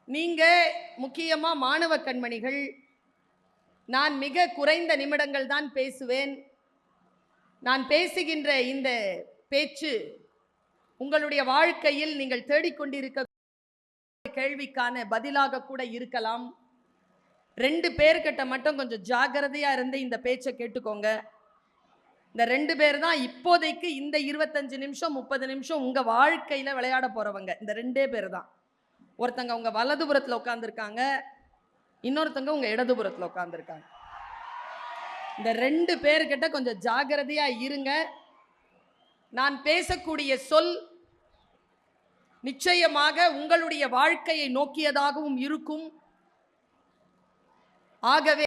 நீங்க முக்கியமா மாணவ கண்மணிகள், நான் மிக குறைந்த நிமிடங்கள் தான் பேசுவேன். நான் பேசுகின்ற இந்த பேச்சு உங்களுடைய வாழ்க்கையில் நீங்கள் தேடிக்கொண்டிருக்க கேள்விக்கான பதிலாக கூட இருக்கலாம். 2 பேர்கிட்ட மட்டும் கொஞ்சம் ஜாக்கிரதையா இருந்து இந்த பேச்சை கேட்டுக்கோங்க. இந்த 2 பேர் தான் இப்போதைக்கு இந்த 25 நிமிஷம் 30 நிமிஷம் உங்க வாழ்க்கையில விளையாட போறவங்க. இந்த 2 பேர் தான். ஒருத்தங்க உங்க வலதுபுறத்துல உட்கார்ந்துருக்காங்க, இன்னொருத்தங்க உங்க இடதுபுறத்துல உட்கார்ந்துருக்காங்க. இந்த 2 பேர்கிட்ட கொஞ்சம் ஜாக்கிரதையா இருங்க. நான் பேசக்கூடிய சொல் நிச்சயமாக உங்களுடைய வாழ்க்கையை நோக்கியதாகவும் இருக்கும். ஆகவே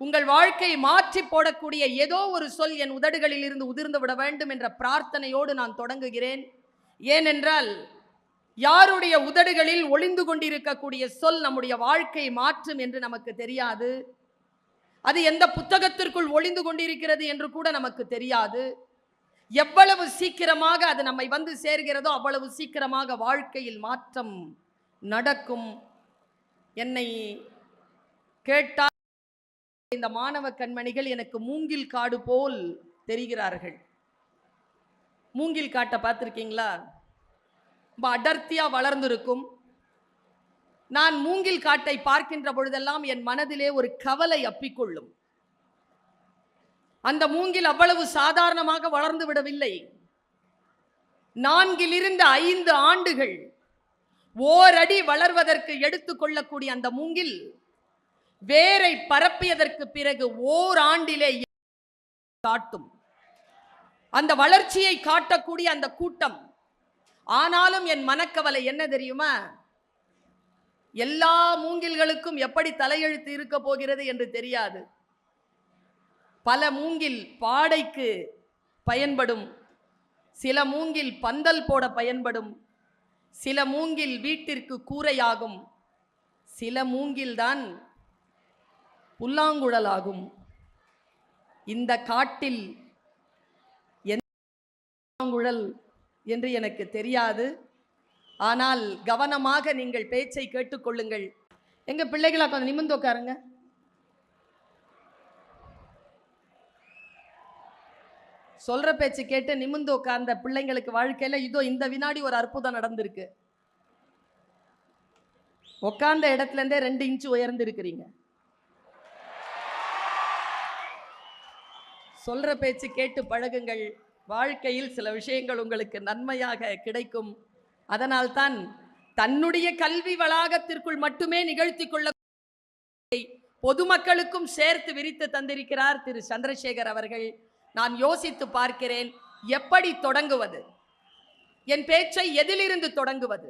உங்கள் வாழ்க்கையை மாற்றி போடக்கூடிய ஏதோ ஒரு சொல் என் உதடுகளில் இருந்து உதிர்ந்து விட வேண்டும் என்ற பிரார்த்தனையோடு நான் தொடங்குகிறேன். ஏனென்றால் யாருடைய உதடுகளில் ஒளிந்து கொண்டிருக்கக்கூடிய சொல் நம்முடைய வாழ்க்கையை மாற்றும் என்று நமக்கு தெரியாது. அது எந்த புத்தகத்திற்குள் ஒளிந்து கொண்டிருக்கிறது என்று கூட நமக்கு தெரியாது. எவ்வளவு சீக்கிரமாக அது நம்மை வந்து சேர்கிறதோ அவ்வளவு சீக்கிரமாக வாழ்க்கையில் மாற்றம் நடக்கும். என்னை கேட்டால் இந்த மாணவ கண்மணிகள் எனக்கு மூங்கில் காடு போல் தெரிகிறார்கள். மூங்கில் காட்டை பார்த்திருக்கீங்களா? ரொம்ப அடர்த்தியா வளர்ந்திருக்கும். நான் மூங்கில் காட்டை பார்க்கின்ற பொழுதெல்லாம் என் மனதிலே ஒரு கவலை அப்பிக்கொள்ளும். அந்த மூங்கில் அவ்வளவு சாதாரணமாக வளர்ந்து விடவில்லை. 4 to 5 ஆண்டுகள் ஓரடி வளர்வதற்கு எடுத்துக்கொள்ளக்கூடிய அந்த மூங்கில் வேரை பரப்பியதற்கு பிறகு ஓராண்டிலே காட்டும். அந்த வளர்ச்சியை காட்டக்கூடிய அந்த கூட்டம். ஆனாலும் என் மனக்கவலை என்ன தெரியுமா? எல்லா மூங்கில்களுக்கும் எப்படி தலையெழுத்து இருக்க போகிறது என்று தெரியாது. பல மூங்கில் பாடைக்கு பயன்படும், சில மூங்கில் பந்தல் போட பயன்படும், சில மூங்கில் வீட்டிற்கு கூரையாகும், சில மூங்கில் தான் புல்லாங்குழலாகும். இந்த காட்டில் என்ன புல்லாங்குழல் என்று எனக்கு தெரியாது. ஆனால் கவனமாக நீங்கள் பேச்சை கேட்டுக்கொள்ளுங்கள். எங்க பிள்ளைகளா கொஞ்சம் நிமிர்ந்து உட்காருங்க. சொல்ற பேச்சு கேட்டு நிமிர்ந்து உட்கார்ந்த பிள்ளைங்களுக்கு வாழ்க்கையில இதோ இந்த வினாடி ஒரு அற்புதம் நடந்திருக்கு. உட்கார்ந்த இடத்துல இருந்தே 2 இன்ச் உயர்ந்து இருக்கிறீங்க. சொல்ற பேச்சு கேட்டு பழகுங்கள். வாழ்க்கையில் சில விஷயங்கள் உங்களுக்கு நன்மையாக கிடைக்கும். அதனால்தான் தன்னுடைய கல்வி வளாகத்திற்குள் மட்டுமே நிகழ்த்தி கொள்ள பொதுமக்களுக்கும் சேர்த்து விரித்து தந்திருக்கிறார் திரு சந்திரசேகர் அவர்கள். நான் யோசித்து பார்க்கிறேன், எப்படி தொடங்குவது, என் பேச்சை எதிலிருந்து தொடங்குவது.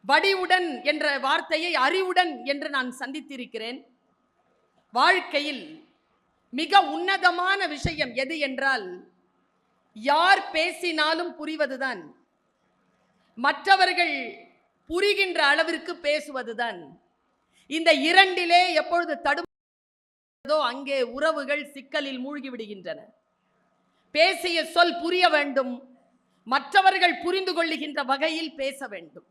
வடிவுடன் என்ற வார்த்தையை அறிவுடன் என்று நான் சந்தித்திருக்கிறேன். வாழ்க்கையில் மிக உன்னதமான விஷயம் எது என்றால், யார் பேசினாலும் புரிவதுதான், மற்றவர்கள் புரிகின்ற அளவிற்கு பேசுவதுதான். இந்த இரண்டிலே எப்பொழுது தடுமாறுகிறதோ அங்கே உறவுகள் சிக்கலில் மூழ்கி விடுகின்றன. பேசிய சொல் புரிய வேண்டும், மற்றவர்கள் புரிந்து கொள்ளுகின்ற வகையில் பேச வேண்டும்.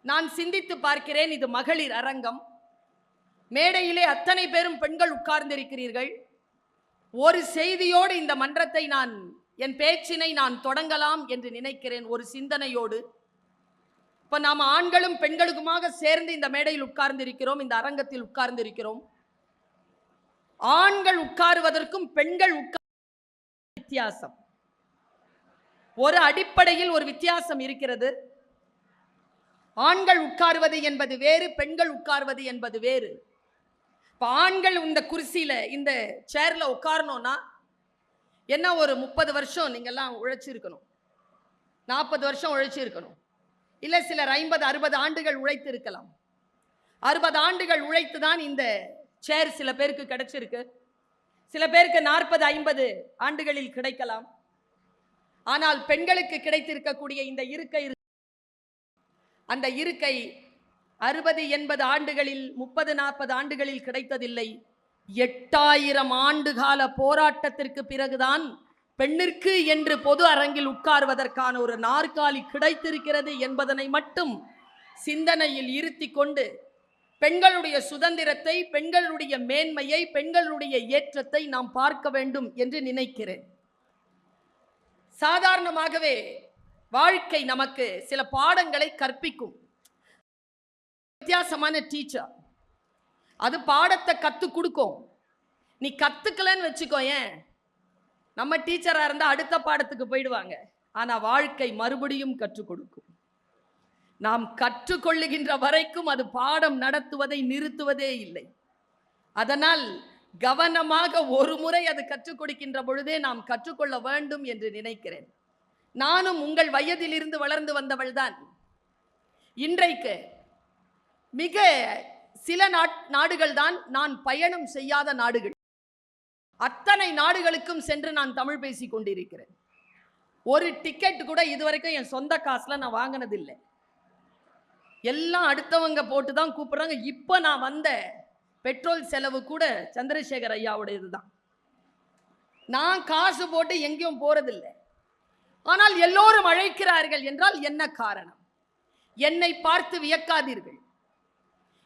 நான் சிந்தித்து பார்க்கிறேன், இது மகளிர் அரங்கம். மேடையிலே அத்தனை பேரும் பெண்கள் உட்கார்ந்திருக்கிறீர்கள். ஒரு செய்தியோடு இந்த மன்றத்தை என் பேச்சினை நான் தொடங்கலாம் என்று நினைக்கிறேன், ஒரு சிந்தனையோடு. இப்ப நாம் ஆண்களும் பெண்களுக்குமாக சேர்ந்து இந்த மேடையில் உட்கார்ந்திருக்கிறோம், இந்த அரங்கத்தில் உட்கார்ந்திருக்கிறோம். ஆண்கள் உட்காருவதற்கும் பெண்கள் வித்தியாசம், ஒரு அடிப்படையில் ஒரு வித்தியாசம் இருக்கிறது. ஆண்கள் உட்காருவது என்பது வேறு, பெண்கள் உட்காருவது என்பது வேறு. இப்ப ஆண்கள் இந்த குர்சியில இந்த சேர்ல உட்காரணும்னா என்ன, ஒரு 30 வருஷம் நீங்கெல்லாம் உழைச்சிருக்கணும், 40 வருஷம் உழைச்சிருக்கணும், இல்லை சிலர் 50 60 ஆண்டுகள் உழைத்து இருக்கலாம். 60 ஆண்டுகள் உழைத்து தான் இந்த சேர் சில பேருக்கு கிடைச்சிருக்கு. சில பேருக்கு 40 50 ஆண்டுகளில் கிடைக்கலாம். ஆனால் பெண்களுக்கு கிடைத்திருக்கக்கூடிய இந்த இருக்கை, அந்த இருக்கை 60 80 ஆண்டுகளில் 30 40 ஆண்டுகளில் கிடைத்ததில்லை. 8000 ஆண்டுகால போராட்டத்திற்கு பிறகுதான் பெண்ணிற்கு என்று பொது அரங்கில் உட்கார்வதற்கான ஒரு நாற்காலி கிடைத்திருக்கிறது என்பதனை மட்டும் சிந்தனையில் இருத்தி கொண்டு பெண்களுடைய சுதந்திரத்தை, பெண்களுடைய மேன்மையை, பெண்களுடைய ஏற்றத்தை நாம் பார்க்க வேண்டும் என்று நினைக்கிறேன். சாதாரணமாகவே வாழ்க்கை நமக்கு சில பாடங்களை கற்பிக்கும். வித்தியாசமான டீச்சர், அது பாடத்தை கற்றுக் கொடுக்கும். நீ கற்றுக்கலன்னு வச்சுக்கோ, ஏன் நம்ம டீச்சராக இருந்தால் அடுத்த பாடத்துக்கு போயிடுவாங்க. ஆனால் வாழ்க்கை மறுபடியும் கற்றுக் கொடுக்கும். நாம் கற்றுக்கொள்ளுகின்ற வரைக்கும் அது பாடம் நடத்துவதை நிறுத்துவதே இல்லை. அதனால் கவனமாக ஒரு முறை அது கற்றுக் கொடுக்கின்ற பொழுதே நாம் கற்றுக்கொள்ள வேண்டும் என்று நினைக்கிறேன். நானும் உங்கள் வயதிலிருந்து வளர்ந்து வந்தவள் தான். இன்றைக்கு மிக சில நாடுகள் தான் நான் பயணம் செய்யாத நாடுகள். அத்தனை நாடுகளுக்கும் சென்று நான் தமிழ் பேசிக் கொண்டிருக்கிறேன். ஒரு டிக்கெட் கூட இதுவரைக்கும் என் சொந்த காசுல நான் வாங்கினதில்லை. எல்லாம் அடுத்தவங்க போட்டு தான் கூப்பிடுறாங்க. இப்போ நான் வந்த பெட்ரோல் செலவு கூட சந்திரசேகர் ஐயாவுடையது தான். நான் காசு போட்டு எங்கேயும் போறதில்லை. ஆனால் எல்லோரும் அழைக்கிறார்கள் என்றால் என்ன காரணம்? என்னை பார்த்து வியக்காதீர்கள்.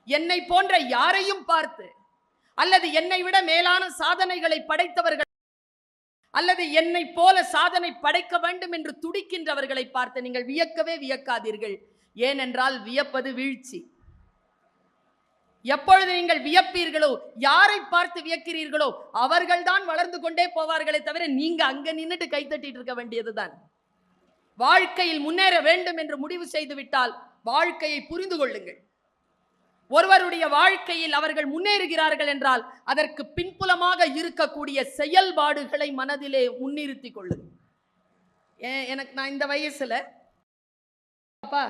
என்னை போன்ற யாரையும் பார்த்து, அல்லது என்னை விட மேலான சாதனைகளை படைத்தவர்கள், அல்லது என்னை போல சாதனை படைக்க வேண்டும் என்று துடிக்கின்றவர்களை பார்த்து நீங்கள் வியக்கவே வியக்காதீர்கள். ஏனென்றால் வியப்பது வீழ்ச்சி. எப்பொழுது நீங்கள் வியப்பீர்களோ, யாரை பார்த்து வியக்கிறீர்களோ, அவர்கள்தான் வளர்ந்து கொண்டே போவார்களே தவிர நீங்க அங்க நின்னுட்டு கைத்தட்டிட்டு இருக்க வேண்டியதுதான். வாழ்க்கையில் முன்னேற வேண்டும் என்று முடிவு செய்து விட்டால் வாழ்க்கையை புரிந்து கொள்ளுங்கள். ஒருவருடைய வாழ்க்கையில் அவர்கள் முன்னேறுகிறார்கள் என்றால் அதற்கு பின்புலமாக இருக்கக்கூடிய செயல்பாடுகளை மனதிலே முன்னிறுத்தி கொள்ளுங்கள். எனக்கு நான் இந்த வயசுல அப்பா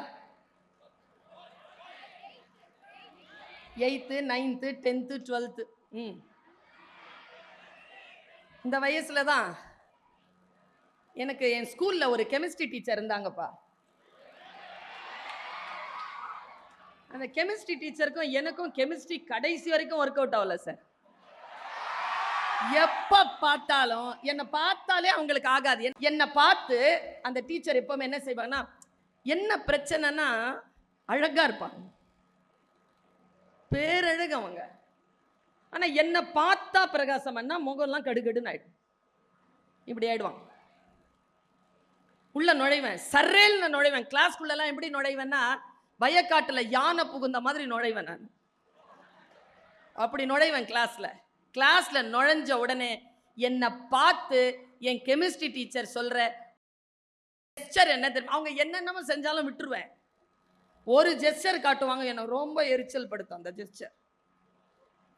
8th 9th 10th 12th இந்த வயசுல தான் எனக்கு என் ஸ்கூல்ல ஒரு கெமிஸ்ட்ரி டீச்சர் இருந்தாங்கப்பா. அந்த கெமிஸ்ட்ரி டீச்சருக்கும் எனக்கும் கெமிஸ்ட்ரி கடைசி வரைக்கும் ஒர்க் அவுட் ஆகல சார். எப்ப பார்த்தாலும் என்னை பார்த்தாலே அவங்களுக்கு ஆகாது. என்னை பார்த்து அந்த டீச்சர் எப்பவுமே என்ன செய்வாங்கன்னா, என்ன பிரச்சனைனா அழகா இருப்பாங்க, பேரழகு அவங்க. ஆனா என்னை பார்த்தா பிரகாசம் பண்ணா முகம்லாம் கடுகடுன்னு ஆயிடும். இப்படி ஆயிடுவாங்க. உள்ள நுழைவேன், சர்ரேல்னு நுழைவேன். கிளாஸ்குள்ளெல்லாம் எப்படி நுழைவேன்னா, வயக்காட்டுல யானை புகுந்த மாதிரி நுழைவேன். நான் அப்படி நுழைவேன் கிளாஸ்ல நுழைஞ்ச உடனே என்னை பார்த்து என் கெமிஸ்ட்ரி டீச்சர் சொல்ற ஜெஸ்டர் என்ன தெரியும், அவங்க என்னென்னமோ செஞ்சாலும் விட்டுருவேன். ஒரு ஜெஸ்டர் காட்டுவாங்க, என்னை ரொம்ப எரிச்சல் படுத்தும். அந்த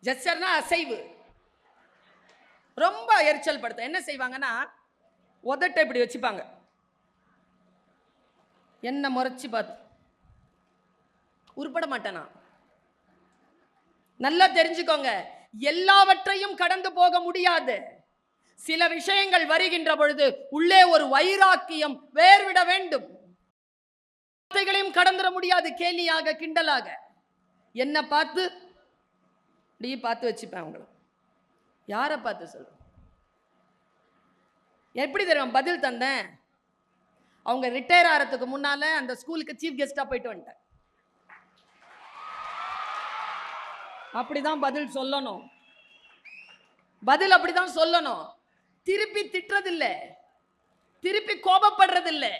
ஜெஸ்டர்னா அசைவு, ரொம்ப எரிச்சல் படுத்தும். என்ன செய்வாங்கன்னா, உதட்டை இப்படி வச்சுப்பாங்க, என்ன முறைச்சு பார்த்து உருப்பட மாட்டேனா. நல்லா தெரிஞ்சுக்கோங்க, எல்லாவற்றையும் கடந்து போக முடியாது. சில விஷயங்கள் வருகின்ற பொழுது உள்ளே ஒரு வைராக்கியம் வேர்விட வேண்டும். வார்த்தைகளையும் கடந்துட முடியாது, கேலியாக கிண்டலாக. என்ன பார்த்து இப்படி பார்த்து வச்சுப்பேன். அவங்கள யாரை பார்த்து சொல்ல, எப்படி தெரியும் பதில் தந்தேன்? அவங்க ரிட்டையர் ஆகிறதுக்கு முன்னால அந்த ஸ்கூலுக்கு சீஃப் கெஸ்டா போயிட்டு வந்துட்டேன். அப்படிதான் பதில் சொல்லணும். பதில் அப்படிதான் சொல்லணும். திருப்பி திட்டுறதில்லை, திருப்பி கோபப்படுறதில்லை.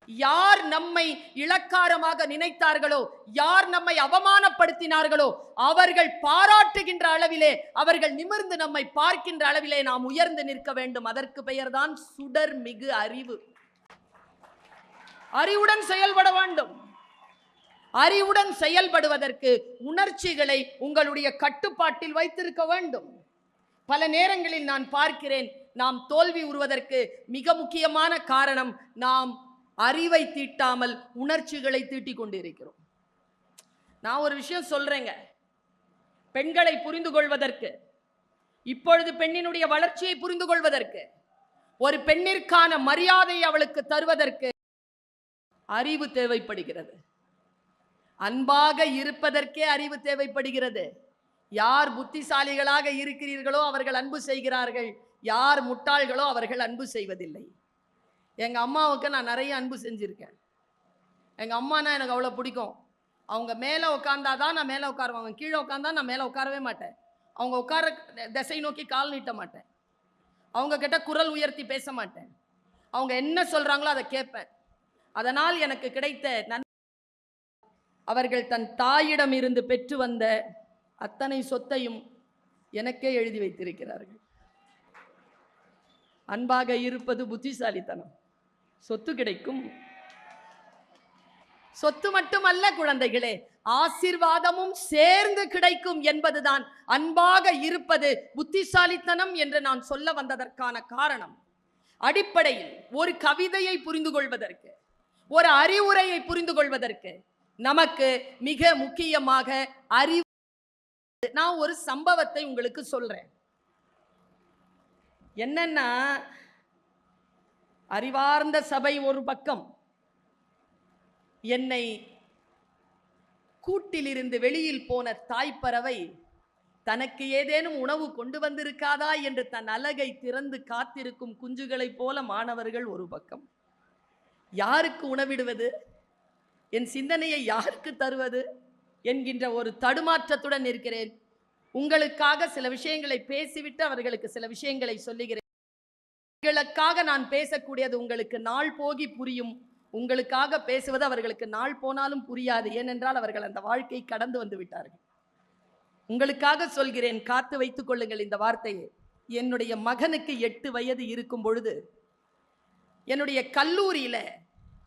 யார் நம்மை இளக்காரமாக நினைத்தார்களோ, யார் நம்மை அவமானப்படுத்தினார்களோ, அவர்கள் பாராட்டுகின்ற அளவிலே, அவர்கள் நிமிர்ந்து நம்மை பார்க்கின்ற அளவிலே நாம் உயர்ந்து நிற்க வேண்டும். அதற்கு பெயர்தான் சுடர் மிகு அறிவு. அறிவுடன் செயல்பட வேண்டும். அறிவுடன் செயல்படுவதற்கு உணர்ச்சிகளை உங்களுடைய கட்டுப்பாட்டில் வைத்திருக்க வேண்டும். பல நேரங்களில் நான் பார்க்கிறேன், நாம் தோல்வி உறுவதற்கு மிக முக்கியமான காரணம் நாம் அறிவை தீட்டாமல் உணர்ச்சிகளை தீட்டிக் கொண்டிருக்கிறோம். நான் ஒரு விஷயம் சொல்றேங்க, பெண்களை புரிந்து கொள்வதற்கு, இப்பொழுது பெண்ணினுடைய வளர்ச்சியை புரிந்து கொள்வதற்கு, ஒரு பெண்ணிற்கான மரியாதையை அவளுக்கு தருவதற்கு அறிவு தேவைப்படுகிறது. அன்பாக இருப்பதற்கே அறிவு தேவைப்படுகிறது. யார் புத்திசாலிகளாக இருக்கிறீர்களோ அவர்கள் அன்பு செய்கிறார்கள், யார் முட்டாள்களோ அவர்கள் அன்பு செய்வதில்லை. எங்கள் அம்மாவுக்கு நான் நிறைய அன்பு செஞ்சுருக்கேன். எங்கள் அம்மானா எனக்கு அவ்வளோ பிடிக்கும். அவங்க மேலே உட்காந்தாதான் நான் மேலே உட்காருவேன், அவங்க கீழே உட்காந்தா நான் மேலே உட்காரவே மாட்டேன். அவங்க உட்கார திசை நோக்கி கால் நீட்ட மாட்டேன். அவங்க கிட்ட குரல் உயர்த்தி பேச மாட்டேன். அவங்க என்ன சொல்றாங்களோ அதை கேட்பேன். அதனால் எனக்கு கிடைத்த அவர்கள் தன் தாயிடம் இருந்து பெற்று வந்த அத்தனை சொத்தையும் எனக்கே எழுதி வைத்திருக்கிறார்கள். அன்பாக இருப்பது புத்திசாலித்தனம். சொத்து கிடைக்கும். சொத்து மட்டுமல்ல குழந்தைகளே, ஆசீர்வாதமும் சேர்ந்து கிடைக்கும் என்பதுதான் அன்பாக இருப்பது புத்திசாலித்தனம் என்று நான் சொல்ல வந்ததற்கான காரணம். அடிப்படையில் ஒரு கவிதையை புரிந்து கொள்வதற்கு, ஒரு அறிவுரையை புரிந்து கொள்வதற்கு நமக்கு மிக முக்கியமாக அறிவு. நான் ஒரு சம்பவத்தை உங்களுக்கு சொல்றேன். என்னன்னா, அறிவார்ந்த சபை ஒரு பக்கம், என்னை கூட்டிலிருந்து வெளியில் போன தாய்ப்பறவை தனக்கு ஏதேனும் உணவு கொண்டு வந்திருக்காதா என்று தன் அலகை திறந்து காத்திருக்கும் குஞ்சுகளைப் போல மாணவர்கள் ஒரு பக்கம். யாருக்கு உணவிடுவது, என் சிந்தனையை யாருக்கு தருவது என்கின்ற ஒரு தடுமாற்றத்துடன் இருக்கிறேன். உங்களுக்காக சில விஷயங்களை பேசிவிட்டு அவர்களுக்கு சில விஷயங்களை சொல்லுகிறேன். உங்களுக்காக நான் பேசக்கூடியது உங்களுக்கு நாள் போகி புரியும். உங்களுக்காக பேசுவது அவர்களுக்கு நாள் போனாலும் புரியாது. ஏனென்றால் அவர்கள் அந்த வாழ்க்கை கடந்து வந்து விட்டார்கள். உங்களுக்காக சொல்கிறேன், காத்து வைத்துக் கொள்ளுங்கள் இந்த வார்த்தையை. என்னுடைய மகனுக்கு 8 வயது இருக்கும் பொழுது என்னுடைய கல்லூரியில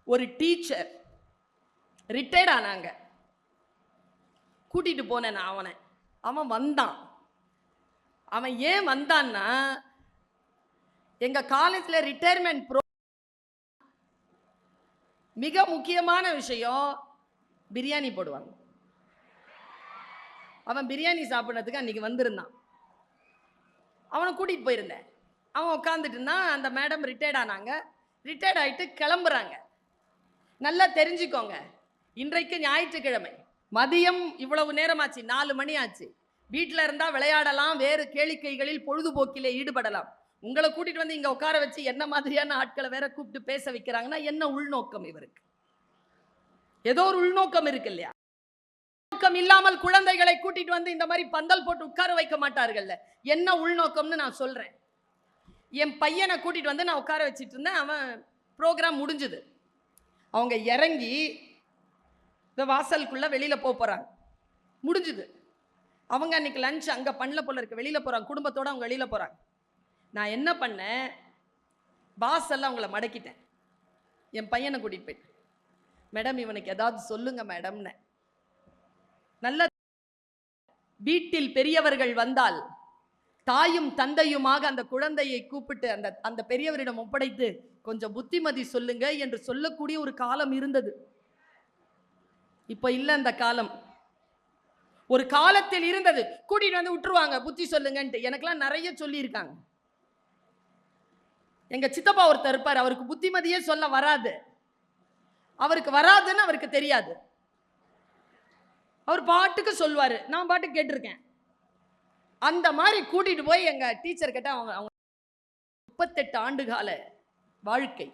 ஒரு டீச்சர் ரிட்டையர்ட் ஆனாங்க. கூட்டிட்டு போனேன் நான். அவன் வந்தான். அவன் ஏன் வந்தான்னா, எங்க காலேஜ்ல ரிட்டையர்மெண்ட் மிக முக்கியமான விஷயம் பிரியாணி போடுவாங்க. அவன் பிரியாணி சாப்பிட்றதுக்கு அன்னைக்கு வந்திருந்தான். அவனை கூட்டிட்டு போயிருந்தேன். அவன் உட்காந்துட்டு இருந்தான். அந்த மேடம் ரிட்டையர்ட் ஆனாங்க. ரிட்டையர்ட் ஆகிட்டு கிளம்புறாங்க. நல்லா தெரிஞ்சுக்கோங்க, இன்றைக்கு ஞாயிற்றுக்கிழமை மதியம் இவ்வளவு நேரமாச்சு, 4 மணி ஆச்சு. வீட்டில் இருந்தால் விளையாடலாம், வேறு கேளிக்கைகளில் பொழுதுபோக்கிலே ஈடுபடலாம். உங்களை கூட்டிட்டு வந்து இங்கே உட்கார வச்சு என்ன மாதிரியான ஆட்களை வேற கூப்பிட்டு பேச வைக்கிறாங்கன்னா என்ன உள்நோக்கம் இவருக்கு? ஏதோ ஒரு உள்நோக்கம் இருக்கு இல்லையா? உள்நோக்கம் இல்லாமல் குழந்தைகளை கூட்டிட்டு வந்து இந்த மாதிரி பந்தல் போட்டு உட்கார வைக்க மாட்டார்கள்ல. என்ன உள்நோக்கம்னு நான் சொல்றேன். என் பையனை கூட்டிட்டு வந்து நான் உட்கார வச்சிட்டு இருந்தேன். அவன் ப்ரோக்ராம் முடிஞ்சுது. அவங்க இறங்கி இந்த வாசலுக்குள்ள வெளியில போறாங்க. முடிஞ்சுது. அவங்க அன்னைக்கு லஞ்ச் அங்க பண்ணல போல இருக்கு, வெளியில போறாங்க. குடும்பத்தோட அவங்க வெளியில போறாங்க. நான் என்ன பண்ணேன், வாசல்ல அவங்கள மடக்கிட்டேன். என் பையனை கூட்டிட்டு போயிட்டு, மேடம் இவனுக்கு ஏதாவது சொல்லுங்க மேடம்னு. நல்ல வீட்டில் பெரியவர்கள் வந்தால் தாயும் தந்தையுமாக அந்த குழந்தையை கூப்பிட்டு அந்த பெரியவரிடம் ஒப்படைத்து கொஞ்சம் புத்திமதி சொல்லுங்க என்று சொல்லக்கூடிய ஒரு காலம் இருந்தது. இப்ப இல்ல அந்த காலம். ஒரு காலத்தில் இருந்தது. கூட்டிட்டு வந்து விட்டுருவாங்க, புத்தி சொல்லுங்கன்ட்டு. எனக்கெல்லாம் நிறைய சொல்லி இருக்காங்க. எங்க சித்தப்பா ஒருத்தர் இருப்பார், அவருக்கு புத்திமதியே சொல்ல வராது. அவருக்கு வராதுன்னு அவருக்கு தெரியாது. அவர் பாட்டுக்கு சொல்வாரு, நான் பாட்டுக்கு கேட்டிருக்கேன். அந்த மாதிரி கூட்டிட்டு போய் எங்க டீச்சர் கிட்ட அவங்க 38 ஆண்டு கால வாழ்க்கை,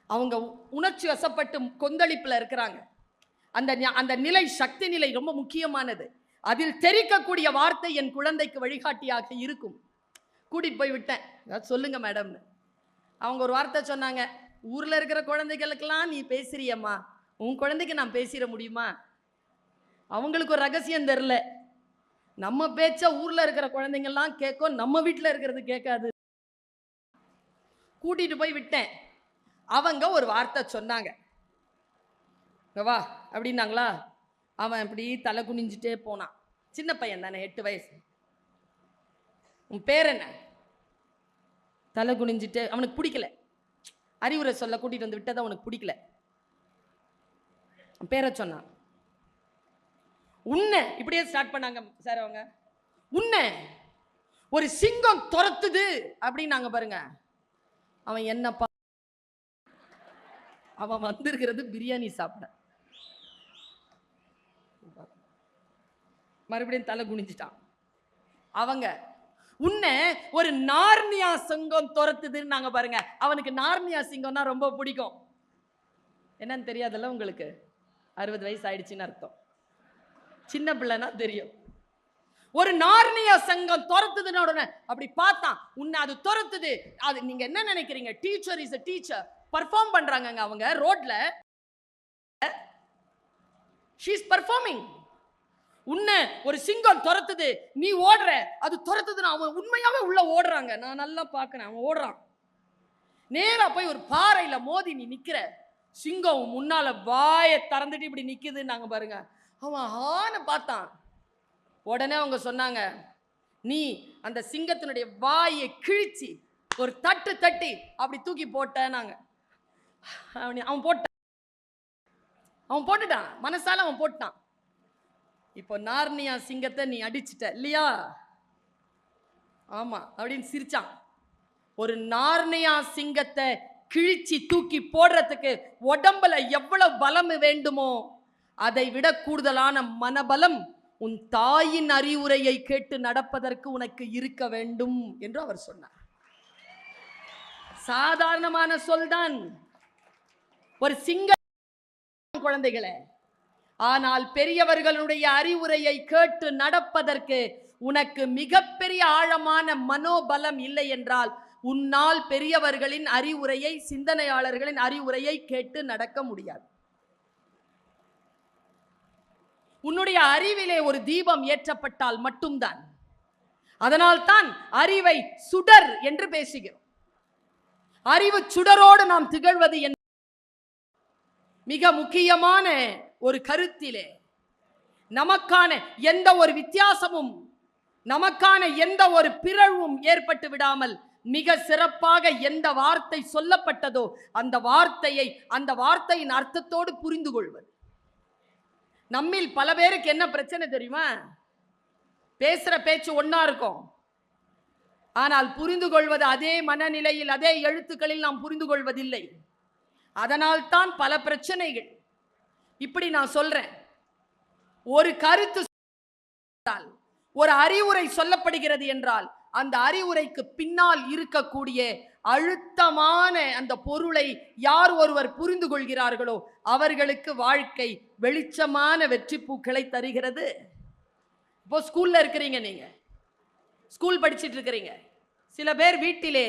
அவங்க உணர்ச்சி வசப்பட்டு கொந்தளிப்புல இருக்கிறாங்க. அந்த நிலை, சக்தி நிலை ரொம்ப முக்கியமானது. அதில் தெரிக்கக்கூடிய வார்த்தை என் குழந்தைக்கு வழிகாட்டியாக இருக்கும். கூட்டிட்டு போய் விட்டேன். சொல்லுங்க மேடம்னு. அவங்க ஒரு வார்த்தை சொன்னாங்க, ஊர்ல இருக்கிற குழந்தைகளுக்கெல்லாம் நீ பேசுறியம்மா, உன் குழந்தைக்கு நான் பேசிட முடியுமா? அவங்களுக்கு ஒரு ரகசியம் தெரியல. நம்ம பேச்ச ஊர்ல இருக்கிற குழந்தைங்கள்லாம் கேட்கும், நம்ம வீட்டில் இருக்கிறது கேட்காது. கூட்டிட்டு போய் விட்டேன். அவங்க ஒரு வார்த்தை சொன்னாங்க, வா அப்படின்னாங்களா. அவன் இப்படி தலை குனிஞ்சிட்டே போனான். சின்ன பையன் தானே, 8 வயசு. உன் பேர் என்ன? தலை குனிஞ்சிட்டு, அவனுக்கு பிடிக்கல. அறிவுரை சொல்ல கூட்டிட்டு வந்து விட்டதை அவனுக்கு பிடிக்கல. பேரை சொன்னான். உன்னை இப்படியே ஸ்டார்ட் பண்ணாங்க சார். அவங்க உன்னை ஒரு சிங்கம் துரத்துது அப்படின்னாங்க பாருங்க. அவன் என்னப்பா, அவன் வந்திருக்கிறது பிரியாணி சாப்பிட. மறுபடியும் தலை குனிஞ்சிட்டான். அவங்க உன்னை ஒரு நார்னியா சிங்கம் துரத்துதுன்னாங்க பாருங்க. அவனுக்கு நார்னியா சிங்கம்னா ரொம்ப பிடிக்கும். என்னன்னு தெரியாதல்ல உங்களுக்கு? 60 வயசு ஆயிடுச்சுன்னு அர்த்தம். சின்ன பிள்ளைனா தெரியும். ஒரு நார்னியா சங்கம் துரத்துதுன்னு உடனே அப்படி பார்த்தான், உன்னை அது துரத்துது. அது நீங்க என்ன நினைக்கிறீங்க? Teacher is a teacher perform பண்றாங்க அவங்க ரோட்ல. she is performing. உன்னை ஒரு சிங்கம் துரத்துது, நீ ஓடுற, அது துரத்துதுன்னு அவன் உண்மையாவே உள்ள ஓடுறாங்க. நான் நல்லா பார்க்கிறேன், அவன் ஓடுறான். நேரா போய் ஒரு பாறையில மோதி நீ நிக்கிற. சிங்கம் முன்னால வாயை திறந்துட்டு இப்படி நிக்குதுன்னாங்க பாருங்க. அவன் ஆன பார்த்தான். உடனே அவங்க சொன்னாங்க, நீ அந்த சிங்கத்தினுடைய வாயை கிழிச்சி ஒரு தட்டு தட்டி அப்படி தூக்கி போட்டனாங்க. அவன் போட்டுட்டான், மனசால அவன் போட்டான். இப்போ நார்னியா சிங்கத்தை நீ அடிச்சிட்ட இல்லையா? ஆமா அப்படின்னு சிரிச்சான். ஒரு நார்னியா சிங்கத்தை கிழிச்சி தூக்கி போடுறதுக்கு உடம்புல எவ்வளவு பலம் வேண்டுமோ அதை விட கூடுதலான மனபலம் உன் தாயின் அறிவுரையை கேட்டு நடப்பதற்கு உனக்கு இருக்க வேண்டும் என்று அவர் சொன்னார். சாதாரணமான சொல்தான் ஒரு சிங்க குழந்தைகளே. ஆனால் பெரியவர்களுடைய அறிவுரையை கேட்டு நடப்பதற்கு உனக்கு மிகப்பெரிய ஆழமான மனோபலம் இல்லை என்றால் உன்னால் பெரியவர்களின் அறிவுரையை, சிந்தனையாளர்களின் அறிவுரையை கேட்டு நடக்க முடியாது. உன்னுடைய அறிவிலே ஒரு தீபம் ஏற்றப்பட்டால் மட்டும்தான். அதனால் தான் அறிவை சுடர் என்று பேசுகிறோம். அறிவு சுடரோடு நாம் திகழ்வது மிக முக்கியமான ஒரு கருத்திலே நமக்கான எந்த ஒரு வித்தியாசமும், நமக்கான எந்த ஒரு பிறழ்வும் ஏற்பட்டு விடாமல் மிக சிறப்பாக எந்த வார்த்தை சொல்லப்பட்டதோ அந்த வார்த்தையை, அந்த வார்த்தையின் அர்த்தத்தோடு புரிந்து கொள்வது. நம்மில் பல பேருக்கு என்ன பிரச்சனை தெரியுமா? பேசுற பேச்சு ஒன்னா இருக்கும், ஆனால் புரிந்து கொள்வது அதே மனநிலையில், அதே எழுத்துக்களில் நாம் புரிந்து கொள்வதில்லை. அதனால் தான் பல பிரச்சனைகள். இப்படி நான் சொல்றேன், ஒரு கருத்து, ஒரு அறிவுரை சொல்லப்படுகிறது என்றால் அந்த அறிவுரைக்கு பின்னால் இருக்கக்கூடிய அழுத்தமான அந்த பொருளை யார் ஒருவர் புரிந்து கொள்கிறார்களோ அவர்களுக்கு வாழ்க்கை வெளிச்சமான வெற்றி பூக்களை தருகிறது. இப்போ ஸ்கூல்ல இருக்கிறீங்க, நீங்க ஸ்கூல் படிச்சிட்டு இருக்கிறீங்க. சில பேர் வீட்டிலே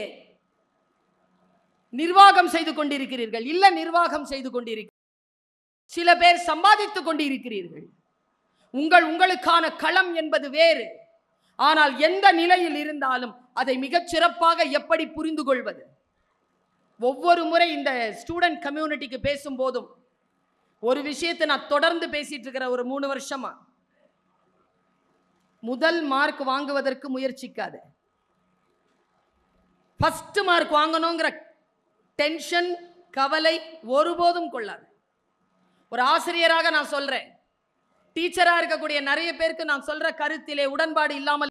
நிர்வாகம் செய்து கொண்டிருக்கிறீர்கள், இல்ல நிர்வாகம் செய்து கொண்டிருக்கிறீர்கள். சில பேர் சம்பாதித்துக் கொண்டிருக்கிறீர்கள். உங்களுக்கான களம் என்பது வேறு. ஆனால் எந்த நிலையில் இருந்தாலும் அதை மிகச் சிறப்பாக எப்படி புரிந்து கொள்வது? ஒவ்வொரு முறை இந்த ஸ்டூடெண்ட் கம்யூனிட்டிக்கு பேசும் போதும் ஒரு விஷயத்தை நான் தொடர்ந்து பேசிட்டு இருக்கிற ஒரு 3 வருஷமா, முதல் மார்க் வாங்குவதற்கு முயற்சிக்காது. ஃபர்ஸ்ட் மார்க் வாங்கணுங்கிற டென்ஷன், கவலை ஒருபோதும் கொள்ளாது. ஒரு ஆசிரியராக நான் சொல்றேன், டீச்சரா இருக்கக்கூடிய நிறைய பேருக்கு நான் சொல்ற கருத்திலே உடன்பாடு இல்லாமல்.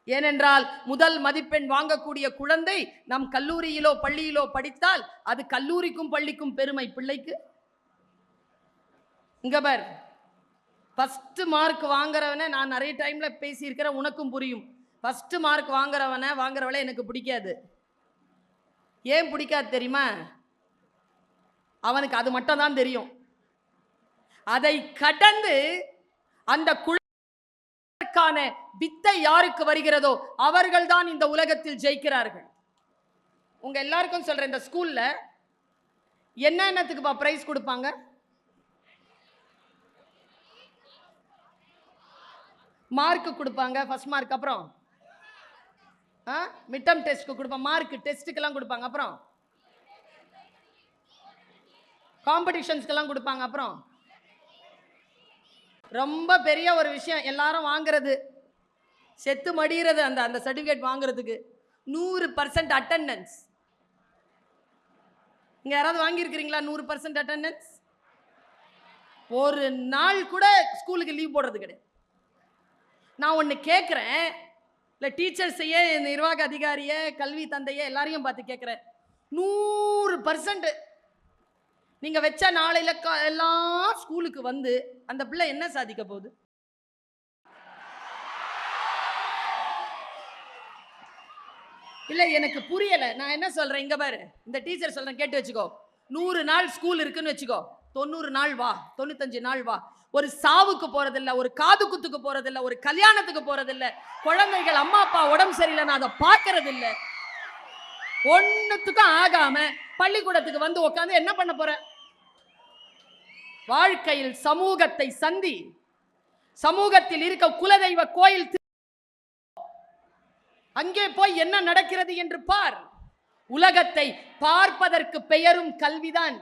ஏனென்றால் முதல் மதிப்பெண் வாங்கக்கூடிய குழந்தை நம் கல்லூரியிலோ பள்ளியிலோ படித்தால் அது கல்லூரிக்கும் பள்ளிக்கும் பெருமை, பிள்ளைக்கு. இங்க பார், ஃபர்ஸ்ட் மார்க் வாங்குறவனை நான் நிறைய டைம்ல பேசியிருக்கிறேன், உனக்கும் புரியும். ஃபர்ஸ்ட் மார்க் வாங்குறவளை எனக்கு பிடிக்காது. ஏன் பிடிக்காது தெரியுமா? அவனுக்கு அது மட்டும் தான் தெரியும். அதை கடந்து அந்த குழந்தைக்கான வித்தை யாருக்கு வருகிறதோ அவர்கள் தான் இந்த உலகத்தில் ஜெயிக்கிறார்கள். உங்க எல்லாருக்கும் சொல்றேன், இந்த ஸ்கூல்ல என்னத்துக்கு பிரைஸ் கொடுப்பாங்க? மார்க் கொடுப்பாங்க, ஃபர்ஸ்ட் மார்க். அப்புறம் மிட் டர்ம் டெஸ்ட்க்கு கொடுப்பாங்க, மார்க் டெஸ்ட்டுக்கெல்லாம் கொடுப்பாங்க, அப்புறம் காம்படிஷன்ஸ்க்கெல்லாம் கொடுப்பாங்க. அப்புறம் ரொம்ப பெரிய ஒரு விஷயம் எல்லாரும் வாங்குறது, செத்து மடிகிறது அந்த சர்டிஃபிகேட் வாங்குறதுக்கு 100% அட்டெண்டன்ஸ். இங்க யாராவது வாங்கியிருக்கிறீங்களா 100% அட்டெண்டன்ஸ்? ஒரு நாள் கூட ஸ்கூலுக்கு லீவ் போடுறது கிடையாது. நான் ஒன்று கேட்குறேன், இல்லை டீச்சர்ஸையே, நிர்வாக அதிகாரியை, கல்வி தந்தையை எல்லாரையும் பார்த்து கேட்குறேன், 100% நீங்க வச்ச நாளையில எல்லாம் ஸ்கூலுக்கு வந்து அந்த பிள்ளை என்ன சாதிக்க போகுது? இல்ல, எனக்கு புரியல. நான் என்ன சொல்றேன், இங்க பாரு, இந்த டீச்சர் சொல்றேன், கேட்டு வச்சுக்கோ. 100 நாள் ஸ்கூல் இருக்குன்னு வச்சுக்கோ, 90 நாள் வா, 95 நாள் வா. ஒரு சாவுக்கு போறதில்ல, ஒரு காது குத்துக்கு போறதில்ல, ஒரு கல்யாணத்துக்கு போறதில்ல, குழந்தைகள் அம்மா அப்பா உடம்பு சரியில்லை நான் அதை பார்க்கறதில்ல. ஒண்ணுத்துக்கும் ஆகாம பள்ளிக்கூடத்துக்கு வந்து உட்காந்து என்ன பண்ண போற? வாழ்க்கையில் சமூகத்தை சந்தி, சமூகத்தில் இருக்க குலதெய்வ கோயில் அங்கே போய் என்ன நடக்கிறது என்று பார். உலகத்தை பார்ப்பதற்கு பெயரும் கல்விதான்.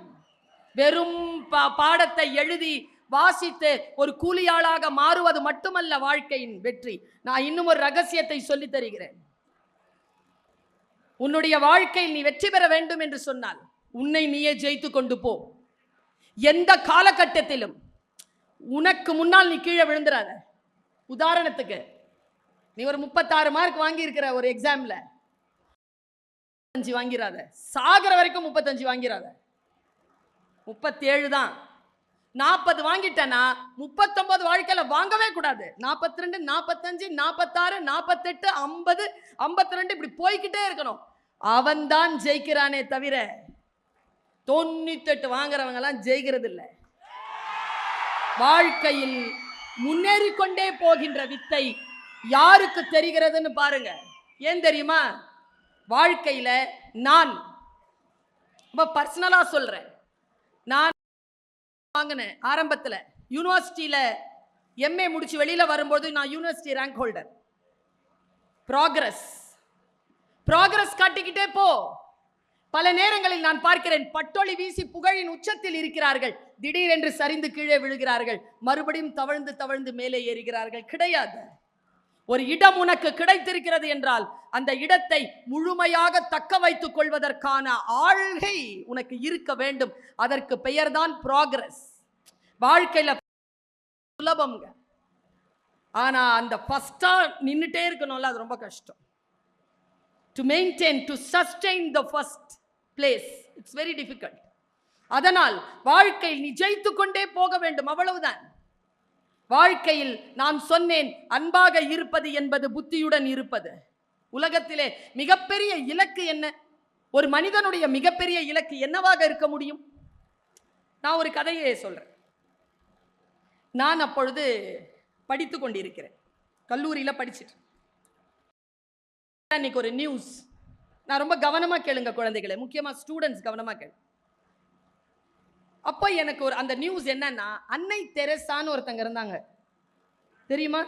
வெறும் பாடத்தை எழுதி வாசித்து ஒரு கூலியாளாக மாறுவது மட்டுமல்ல வாழ்க்கையின் வெற்றி. நான் இன்னும் ஒரு ரகசியத்தை சொல்லி தருகிறேன். உன்னுடைய வாழ்க்கையில் நீ வெற்றி பெற வேண்டும் என்று சொன்னால் உன்னை நீயே ஜெயித்து கொண்டு போ. எந்த காலகட்டத்திலும் உனக்கு முன்னால் நீ கீழே விழுந்துறாத. உதாரணத்துக்கு நீ ஒரு 36 மார்க் வாங்கி இருக்கிற ஒரு எக்ஸாம்ல 35 வாங்கிறாத, சாகர வரைக்கும் 35 வாங்கிறாத, 37 தான். 40 வாங்கிட்டனா 39 வாழ்க்கையில வாங்கவே கூடாது. 42, 45, 46, 48, 50, 52 இப்படி போய்கிட்டே இருக்கணும். அவன் தான் ஜெயிக்கிறானே தவிர 98 வாங்குறவங்க எல்லாம் ஜெயிக்கிறது இல்லை. வாழ்க்கையில் முன்னேறிக்கொண்டே போகின்ற வித்தை யாருக்கு தெரிகிறதுன்னு பாருங்க. ஏன் தெரியுமா? வாழ்க்கையில நான் பர்சனலா சொல்றேன். நான் வாங்கினேன் ஆரம்பத்தில் யூனிவர்சிட்டியில எம்ஏ முடிச்சு வெளியில வரும்போது நான் யூனிவர்சிட்டி ரேங்க் ஹோல்டர். ப்ராக்ரஸ் காட்டிக்கிட்டே போ. பல நேரங்களில் நான் பார்க்கிறேன், பட்டொளி வீசி புகழின் உச்சத்தில் இருக்கிறார்கள், திடீரென்று சரிந்து கீழே விழுகிறார்கள், மறுபடியும் தவழ்ந்து தவழ்ந்து மேலே ஏறுகிறார்கள். கிடையாது. ஒரு இடம் உனக்கு கிடைத்திருக்கிறது என்றால் அந்த இடத்தை முழுமையாக தக்க வைத்துக் கொள்வதற்கான ஆள்கை உனக்கு இருக்க வேண்டும். அதற்கு பெயர்தான் ப்ராக்ரஸ். வாழ்க்கையில சுலபம்ங்க, ஆனா அந்த ஃபர்ஸ்டா நின்னுட்டே இருக்கணும்ல, அது ரொம்ப கஷ்டம். To maintain, to sustain the first place, it's very difficult. அதனால் வாழ்க்கையில் நீ ஜெயித்து கொண்டே போக வேண்டும், அவ்வளவுதான். வாழ்க்கையில் நான் சொன்னேன், அன்பாக இருப்பது என்பது புத்தியுடன் இருப்பது. உலகத்திலே மிகப்பெரிய இலக்கு என்ன? ஒரு மனிதனுடைய மிகப்பெரிய இலக்கு என்னவாக இருக்க முடியும்? நான் ஒரு கதையை சொல்றேன். நான் அப்பொழுது படித்து கொண்டிருக்கிறேன், கல்லூரியில் படிச்சுட்டு. இன்னைக்கு ஒரு நியூஸ், நான் ரொம்ப கவனமா கேளுங்க குழந்தைகளை, முக்கியமா ஸ்டூடெண்ட்ஸ் கவனமா கேளு. அப்போ எனக்கு ஒரு அந்த நியூஸ் என்னன்னா, அன்னை தெரேசான்னு ஒருத்தங்க இருந்தாங்க, தெரியுமா?